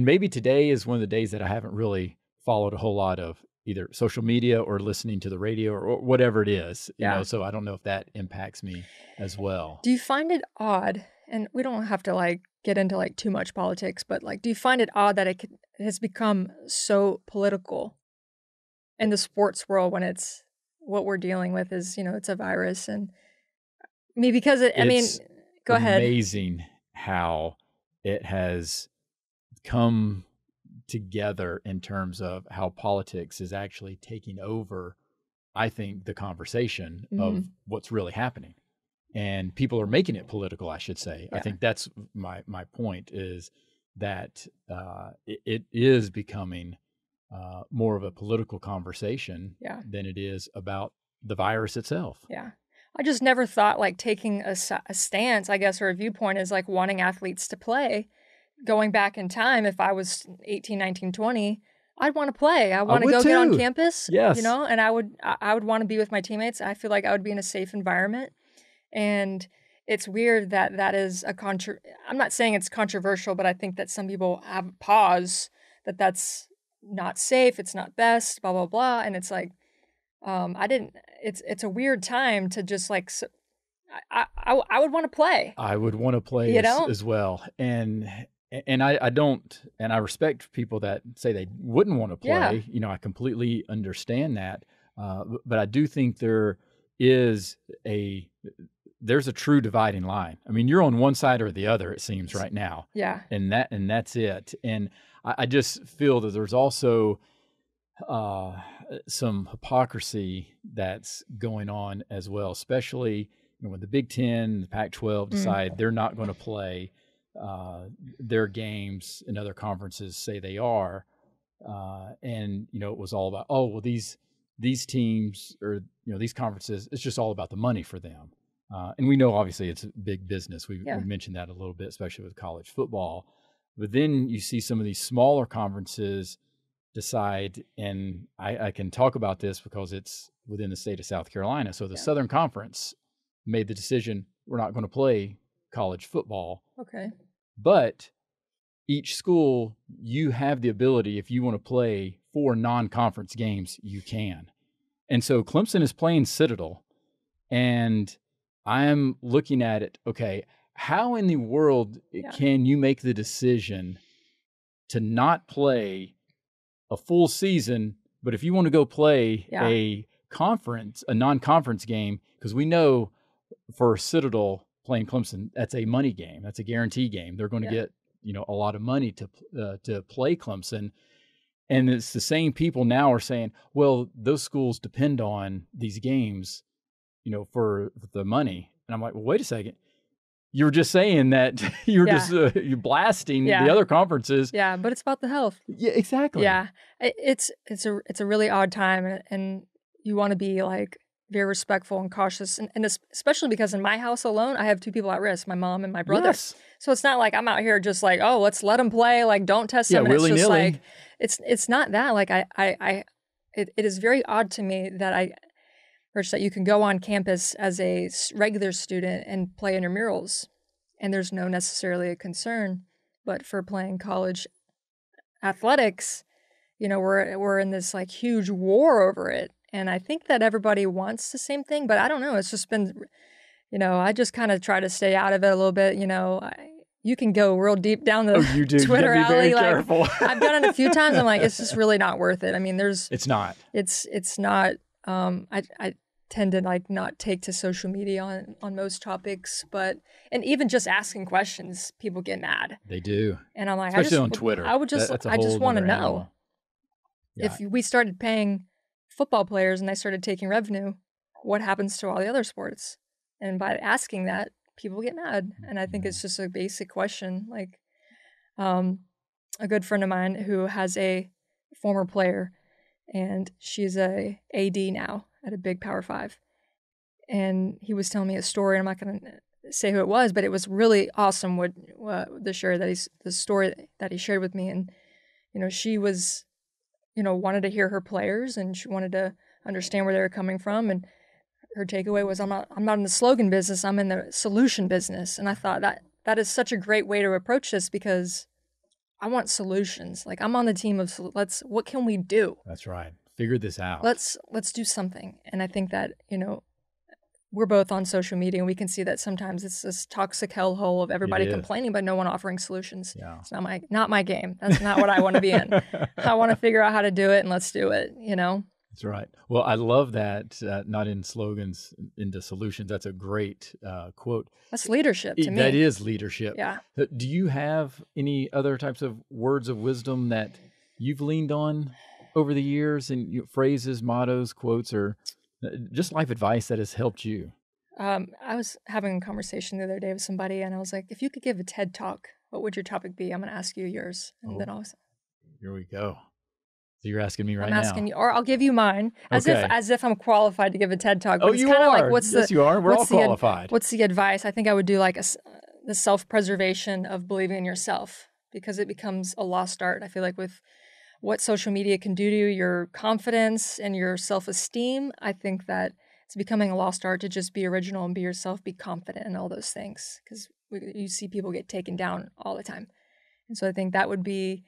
maybe today is one of the days that I haven't really followed a whole lot of either social media or listening to the radio or whatever it is, so I don't know if that impacts me as well. Do you find it odd, and we don't have to get into too much politics, but do you find it odd that it has become so political in the sports world when it's what we're dealing with is, it's a virus? And I mean, because go ahead. It's amazing how it has come together in terms of how politics is actually taking over, I think, the conversation of what's really happening. And people are making it political, I should say. Yeah. I think that's my point, is that it is becoming more of a political conversation than it is about the virus itself. Yeah. I just never thought taking a stance, I guess, or a viewpoint is wanting athletes to play. Going back in time, if I was 18, 19, 20, I'd want to play. I want to go get on campus, yes. And I would want to be with my teammates. I feel like I would be in a safe environment. And it's weird that is I'm not saying it's controversial, but I think that some people have a pause that's not safe. It's not best, blah, blah, blah. And it's it's a weird time to just I would want to play. I would want to play as well. And I don't, and I respect people that say they wouldn't want to play. Yeah. I completely understand that. But I do think there's a true dividing line. I mean, you're on one side or the other, it seems right now. Yeah. And that's it. And I just feel that there's also some hypocrisy that's going on as well, especially when the Big Ten, the Pac-12 decide they're not going to play their games, and other conferences say they are. And, it was all about, these teams or, these conferences, it's just all about the money for them. And we know, obviously, it's big business. We mentioned that a little bit, especially with college football. But then you see some of these smaller conferences decide, and I can talk about this because it's within the state of South Carolina. So the Southern Conference made the decision, we're not going to play college football. Okay. But each school, you have the ability, if you want to play 4 non-conference games, you can. And so Clemson is playing Citadel, and I'm looking at it, okay, how in the world can you make the decision to not play a full season, but if you want to go play a non-conference game, because we know for Citadel playing Clemson, that's a money game. That's a guarantee game. They're going to get, a lot of money to play Clemson. And it's the same people now are saying, well, those schools depend on these games, for the money. And I'm like, well, wait a second. You were just saying that you're you're blasting the other conferences. Yeah, but it's about the health. Yeah, exactly. Yeah, it's a really odd time, and you want to be very respectful and cautious, and especially because in my house alone, I have 2 people at risk: my mom and my brother. Yes. So it's not like I'm out here just let's let them play, don't test them. Yeah, willy-nilly. It's just it's not that. It is very odd to me that Rich, that you can go on campus as a regular student and play intramurals, and there's no necessarily a concern. But for playing college athletics, we're in this huge war over it. And I think that everybody wants the same thing, but I don't know. It's just been, I just kind of try to stay out of it a little bit. You can go real deep down the Twitter alley. Careful. I've done it a few times. I'm like, it's just really not worth it. I mean, it's not. It's not. tend to like not take to social media on most topics, and even just asking questions, people get mad. They do. And I'm like, especially on Twitter. I just want to know. Yeah. If we started paying football players and they started taking revenue, what happens to all the other sports? And by asking that, people get mad. And I think it's just a basic question. Like, a good friend of mine who has a former player, and she's a AD now at a big Power 5. And he was telling me a story. I'm not going to say who it was, but it was really awesome the story that he shared with me. And, she was, wanted to hear her players, and she wanted to understand where they were coming from. And her takeaway was, I'm not in the slogan business, I'm in the solution business. And I thought that is such a great way to approach this, because I want solutions. Like, I'm on the team of what can we do? That's right. Figure this out. Let's do something. And I think that, we're both on social media, and we can see that sometimes it's this toxic hellhole of everybody complaining, but no one offering solutions. Yeah. It's not my game. That's not what I want to be in. I want to figure out how to do it, and let's do it, That's right. Well, I love that, not in slogans, into solutions. That's a great quote. That's leadership to me. That is leadership. Yeah. Do you have any other types of words of wisdom that you've leaned on over the years, and phrases, mottos, quotes, or just life advice that has helped you? I was having a conversation the other day with somebody, and I was like, if you could give a TED Talk, what would your topic be? I'm going to ask you yours. And then here we go. So you're asking me right now. I'm asking you, or I'll give you mine, as if I'm qualified to give a TED Talk. But it's you are. Like, yes, you are. We're all qualified. What's the advice? I think I would do like the self-preservation of believing in yourself, because it becomes a lost art. I feel like with what social media can do to your confidence and your self-esteem, I think that it's becoming a lost art to just be original and be yourself, be confident, and all those things, because you see people get taken down all the time. And so I think that would be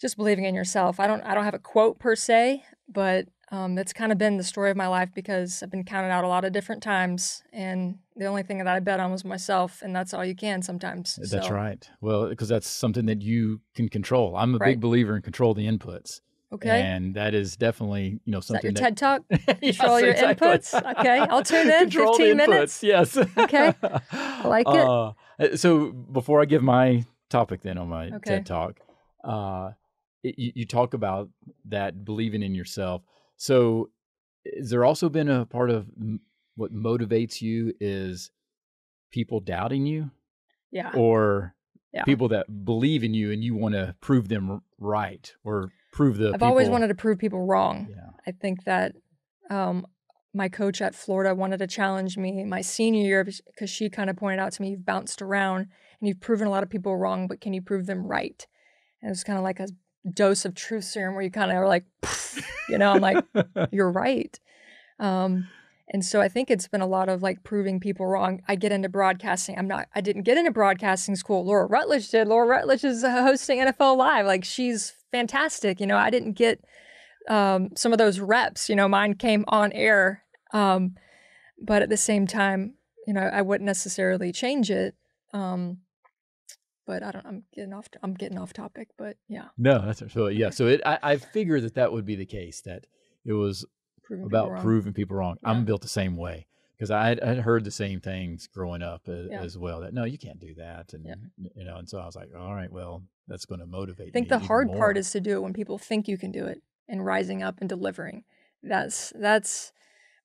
just believing in yourself. I don't have a quote per se, but that's kind of been the story of my life, because I've been counted out a lot of different times, and the only thing that I bet on was myself, and that's all you can sometimes. That's right. Well, because that's something that you can control. I'm a big believer in control the inputs. Okay. And that is definitely, something is that your TED Talk? Control your inputs? Okay. I'll tune in. Control 15 the inputs, minutes. yes. Okay. I like it. So before I give my topic then on my TED Talk, you talk about that believing in yourself. So has there also been a part of what motivates you is people doubting you? Yeah. Or people that believe in you and you want to prove them right, or prove I've always wanted to prove people wrong. Yeah. I think that my coach at Florida wanted to challenge me my senior year, because she kind of pointed out to me, you've bounced around and you've proven a lot of people wrong, but can you prove them right? And it was kind of like a dose of truth serum where you kind of are like, I'm like, you're right. And so I think it's been a lot of like proving people wrong. I get into broadcasting. I didn't get into broadcasting school. Laura Rutledge did. Laura Rutledge is hosting NFL Live. Like, she's fantastic. I didn't get some of those reps. Mine came on air. But at the same time, I wouldn't necessarily change it. But I'm getting off topic, but yeah. No, that's absolutely, yeah. So I figured that would be the case, that it was proving people wrong. Yeah. I'm built the same way, because I had heard the same things growing up as well, that no, you can't do that. And, and so I was like, all right, well, that's going to motivate me. I think the hard part is to do it when people think you can do it, and rising up and delivering. That's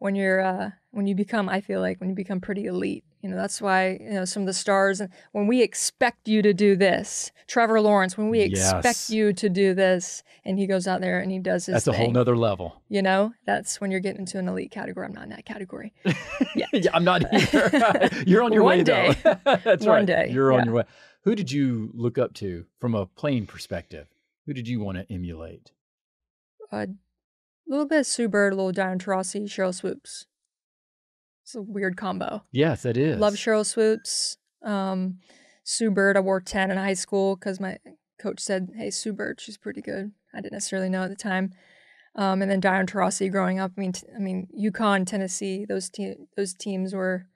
when you become, I feel like when you become pretty elite. That's why, some of the stars, when we expect you to do this, Trevor Lawrence, when we expect you to do this, and he goes out there and he does his thing. That's a whole nother level. That's when you're getting into an elite category. I'm not in that category. Yeah, I'm not either. You're on your way, though. That's right. One day. You're on your way. Who did you look up to from a playing perspective? Who did you want to emulate? A little bit of Sue Bird, a little Diane Taurasi, Cheryl Swoops. It's a weird combo. Yes, it is. Love Cheryl Swoops. Sue Bird, I wore 10 in high school because my coach said, hey, Sue Bird, she's pretty good. I didn't necessarily know at the time. And then Diane Taurasi growing up. I mean, UConn, Tennessee, those teams were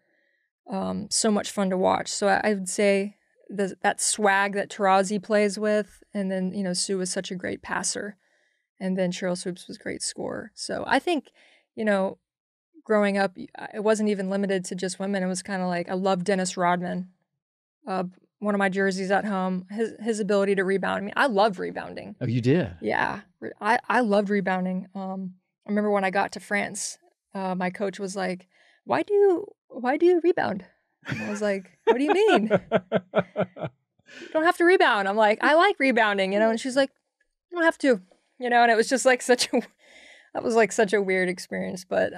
so much fun to watch. So I would say that swag that Taurasi plays with, and then, Sue was such a great passer. And then Cheryl Swoops was a great scorer. So I think, growing up, it wasn't even limited to just women. It was kind of like, I love Dennis Rodman. One of my jerseys at home, his ability to rebound. I mean, I loved rebounding. Oh, you did? Yeah. I loved rebounding. I remember when I got to France, my coach was like, why do you rebound? And I was like, what do you mean? You don't have to rebound. I'm like, I like rebounding, and she's like, you don't have to, and it was just like that was like such a weird experience, but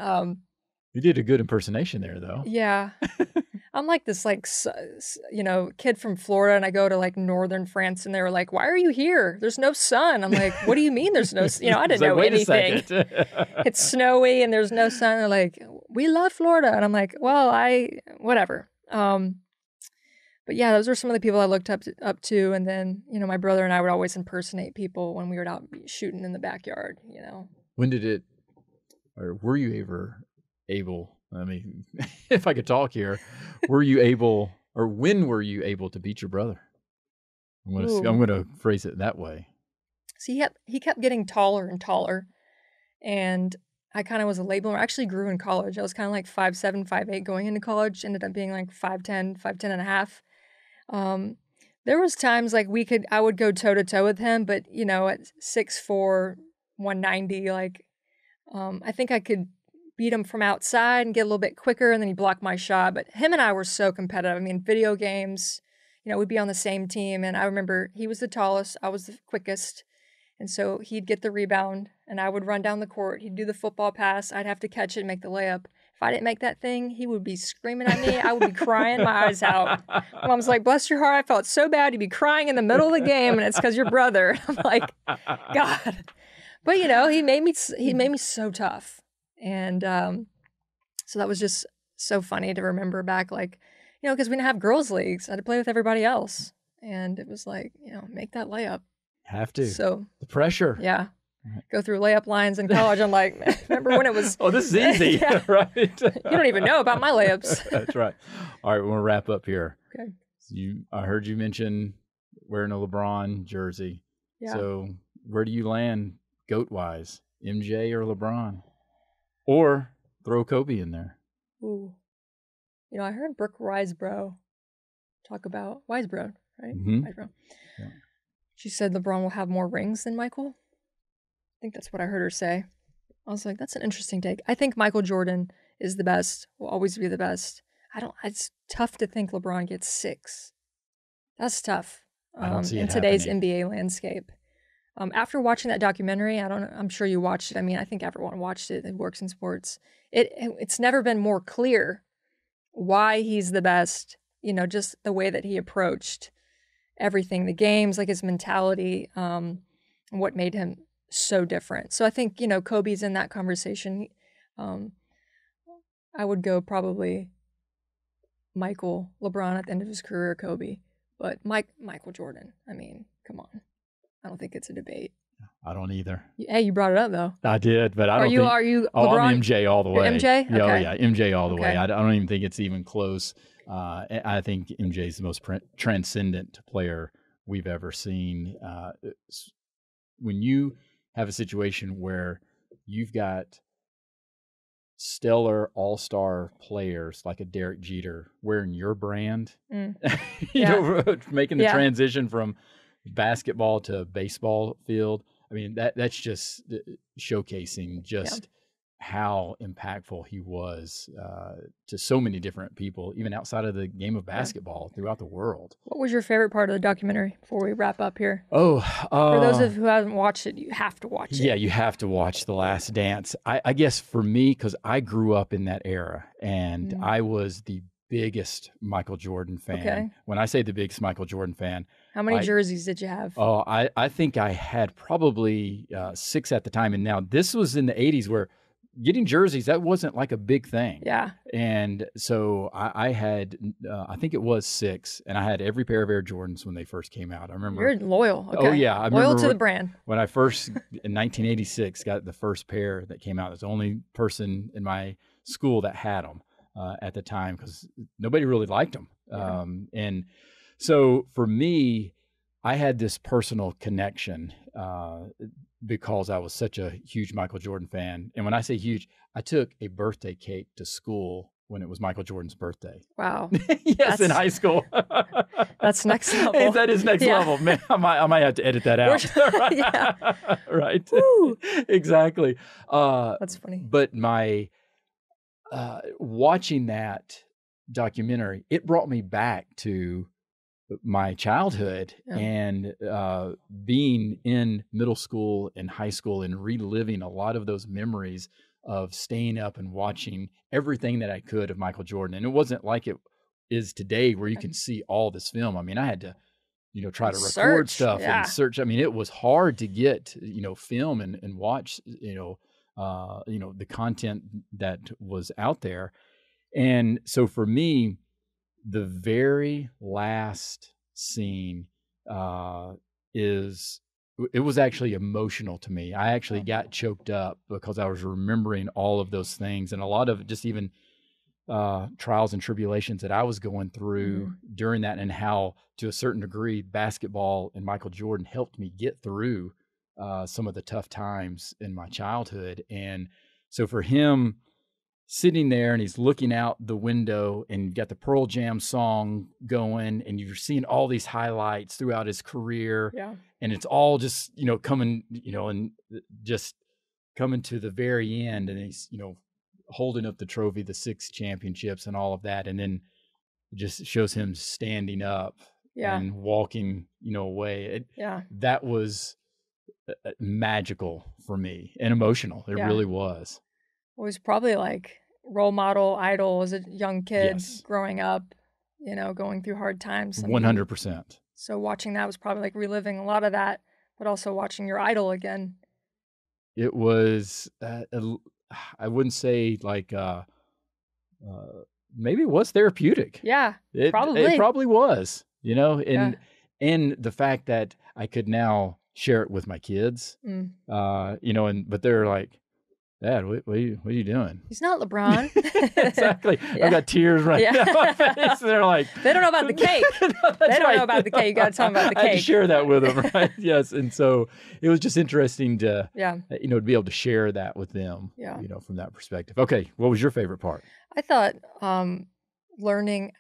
you did a good impersonation there, though. Yeah. I'm like this, like, kid from Florida, and I go to like northern France, and they were like, why are you here? There's no sun. I'm like, what do you mean there's no sun? I didn't know anything. It's snowy and there's no sun. They're like, we love Florida. And I'm like, well, whatever. But yeah, those are some of the people I looked up to. And then, my brother and I would always impersonate people when we were out shooting in the backyard, When did it, or were you ever able, I mean, if I could talk here, were you able, or when were you able to beat your brother? I'm going to phrase it that way. So he kept getting taller and taller, and I kind of was a late bloomer. I actually grew in college. I was kind of like 5'7", 5'8" going into college. Ended up being like 5'10", 5'10 and a half. There was times like I would go toe to toe with him, but at 6'4", 190, like, I think I could beat him from outside and get a little bit quicker, and then he blocked my shot. But him and I were so competitive. I mean, video games, we'd be on the same team, and I remember he was the tallest, I was the quickest, and so he'd get the rebound, and I would run down the court. He'd do the football pass. I'd have to catch it and make the layup. If I didn't make that thing, he would be screaming at me. I would be crying my eyes out. Mom's like, bless your heart. I felt so bad. You'd be crying in the middle of the game, and it's because your brother. I'm like, God. But, he made me so tough. And so that was just so funny to remember back, like, because we didn't have girls' leagues. I had to play with everybody else. And it was like, make that layup. Have to. So the pressure. Yeah. Go through layup lines in college. I'm like, remember when it was... Oh, this is easy. Yeah. Right. You don't even know about my layups. That's right. All right, we're going to wrap up here. Okay. So I heard you mention wearing a LeBron jersey. Yeah. So where do you land GOAT-wise? MJ or LeBron? Or throw Kobe in there? Ooh. I heard Brooke Weisbrod talk about... Weisbrod, right? Mm-hmm. Weisbrod. Yeah. She said LeBron will have more rings than Michael. I think that's what I heard her say. I was like, that's an interesting take. I think Michael Jordan is the best, will always be the best. It's tough to think LeBron gets 6. That's tough in today's NBA landscape. After watching that documentary, I'm sure you watched it. I mean, I think everyone watched it that works in sports. It's never been more clear why he's the best, just the way that he approached everything, the games, like his mentality, what made him so different. So I think, Kobe's in that conversation. I would go probably Michael, LeBron at the end of his career, Kobe, but Michael Jordan. I mean, come on. I don't think it's a debate. I don't either. Hey, you brought it up though. I did, but I don't think... Are you LeBron? I'm MJ all the way. You're MJ? Okay. Oh, yeah, MJ all the way. I don't even think it's even close. I think MJ is the most transcendent player we've ever seen. When you have a situation where you've got stellar all-star players like a Derek Jeter wearing your brand, making the transition from basketball to baseball field. I mean, that's just showcasing just how impactful he was to so many different people, even outside of the game of basketball throughout the world. What was your favorite part of the documentary before we wrap up here? For those of who haven't watched it, you have to watch it. Yeah, you have to watch The Last Dance. I guess for me, because I grew up in that era, and I was the biggest Michael Jordan fan. Okay. When I say the biggest Michael Jordan fan. How many jerseys did you have? Oh, I think I had probably 6 at the time. And now this was in the 80s where getting jerseys, that wasn't like a big thing. Yeah. And so I had, I think it was 6, and I had every pair of Air Jordans when they first came out. I remember. You're loyal. Okay. Oh, yeah. I loyal to the brand. When I first, in 1986, got the first pair that came out. I was the only person in my school that had them at the time because nobody really liked them. And so for me, I had this personal connection because I was such a huge Michael Jordan fan. And when I say huge, I took a birthday cake to school when it was Michael Jordan's birthday. Wow. Yes, in high school. That's next level. That is next level. Man, I might have to edit that out. Yeah. Right. Woo. Exactly. That's funny. But my watching that documentary, it brought me back to my childhood and being in middle school and high school and reliving a lot of those memories of staying up and watching everything that I could of Michael Jordan. And it wasn't like it is today where you can see all this film. I mean, I had to, try to record stuff and search. I mean, it was hard to get, film and watch, the content that was out there. And so for me, the very last scene it was actually emotional to me. I actually got choked up because I was remembering all of those things and a lot of just even trials and tribulations that I was going through during that, and how, to a certain degree, basketball and Michael Jordan helped me get through some of the tough times in my childhood. And so for him, sitting there and he's looking out the window and got the Pearl Jam song going and you're seeing all these highlights throughout his career. Yeah. And it's all just, coming, and just coming to the very end. And he's, holding up the trophy, the 6 championships and all of that. And then it just shows him standing up and walking, away. That was magical for me and emotional. It really was. It was probably like role model, idol as a young kid growing up, going through hard times. 100%. So watching that was probably like reliving a lot of that, but also watching your idol again. It was, I wouldn't say like, maybe it was therapeutic. Yeah, It probably was, and the fact that I could now share it with my kids, but they're like, Dad, what are you doing? He's not LeBron. Exactly. I've got tears right now on my face. They're like, they don't know about the cake. They don't know about the cake. You got to tell them about the cake. I had to share that with them, right? Yes. And so it was just interesting to, to be able to share that with them, from that perspective. Okay. What was your favorite part? I thought learning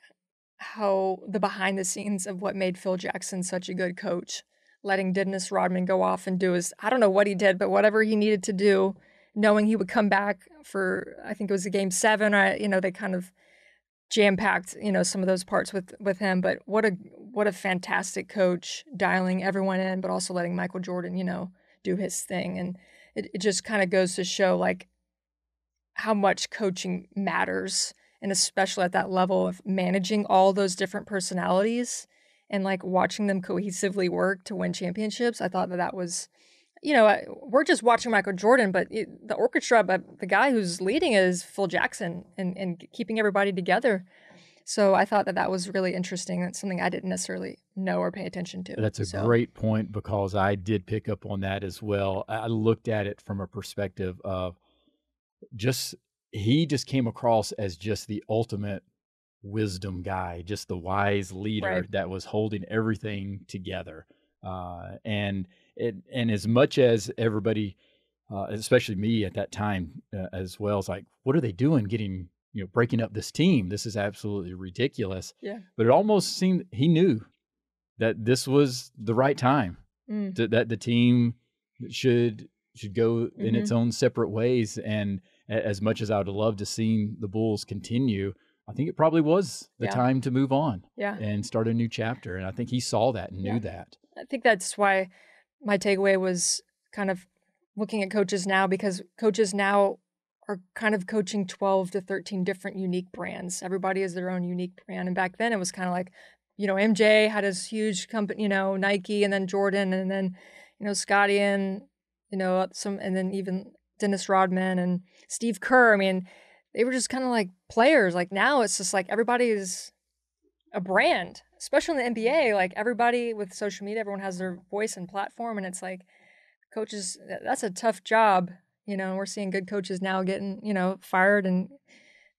how the behind the scenes of what made Phil Jackson such a good coach, letting Dennis Rodman go off and do his, I don't know what he did, but whatever he needed to do, knowing he would come back for, I think it was a game 7, or, they kind of jam-packed, some of those parts with him. But what a fantastic coach, dialing everyone in, but also letting Michael Jordan, do his thing. And it just kind of goes to show, like, how much coaching matters, and especially at that level of managing all those different personalities and, like, watching them cohesively work to win championships. I thought that was... we're just watching Michael Jordan, but the orchestra, but the guy who's leading is Phil Jackson and keeping everybody together. So I thought that was really interesting. That's something I didn't necessarily know or pay attention to. That's a great point, because I did pick up on that as well. I looked at it from a perspective of he just came across as just the ultimate wisdom guy, just the wise leader that was holding everything together. And as much as everybody, especially me at that time as well, is like, what are they doing getting, breaking up this team? This is absolutely ridiculous. Yeah. But it almost seemed he knew that this was the right time, that the team should go in its own separate ways. And as much as I would have loved to see the Bulls continue, I think it probably was the time to move on and start a new chapter. And I think he saw that and knew that. I think that's why my takeaway was kind of looking at coaches now, because coaches now are kind of coaching 12 to 13 different unique brands. Everybody has their own unique brand. And back then it was kind of like, MJ had his huge company, Nike, and then Jordan, and then, Scotty, and, and then even Dennis Rodman and Steve Kerr. I mean, they were just kind of like players. Like now it's just like everybody is a brand, especially in the NBA. Like everybody with social media, everyone has their voice and platform, and it's like coaches, that's a tough job. We're seeing good coaches now getting, fired, and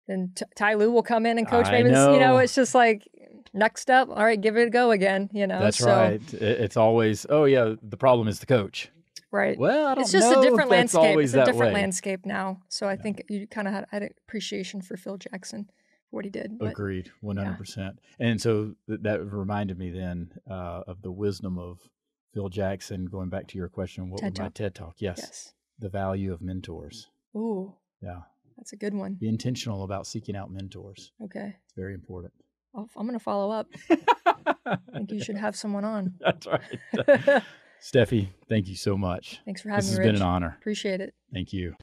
then Ty Lue will come in and coach. Maybe it's just like, next up, all right, give it a go again, That's right. It's always, oh yeah, the problem is the coach. Right. Well, I don't know. It's just a different landscape. It's a different way. landscape now. So I think you kind of had appreciation for Phil Jackson, for what he did. But, agreed, 100%. Yeah. And so that reminded me then of the wisdom of Phil Jackson. Going back to your question, what was my TED Talk? Yes. The value of mentors. Ooh. Yeah. That's a good one. Be intentional about seeking out mentors. Okay. It's very important. I'm going to follow up. I think you should have someone on. That's right. Steffi, thank you so much. Thanks for having me, This has Rich. been an honor. Appreciate it. Thank you.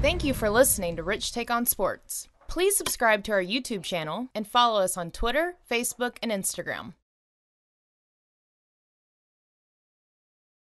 Thank you for listening to Rich Take on Sports. Please subscribe to our YouTube channel and follow us on Twitter, Facebook, and Instagram.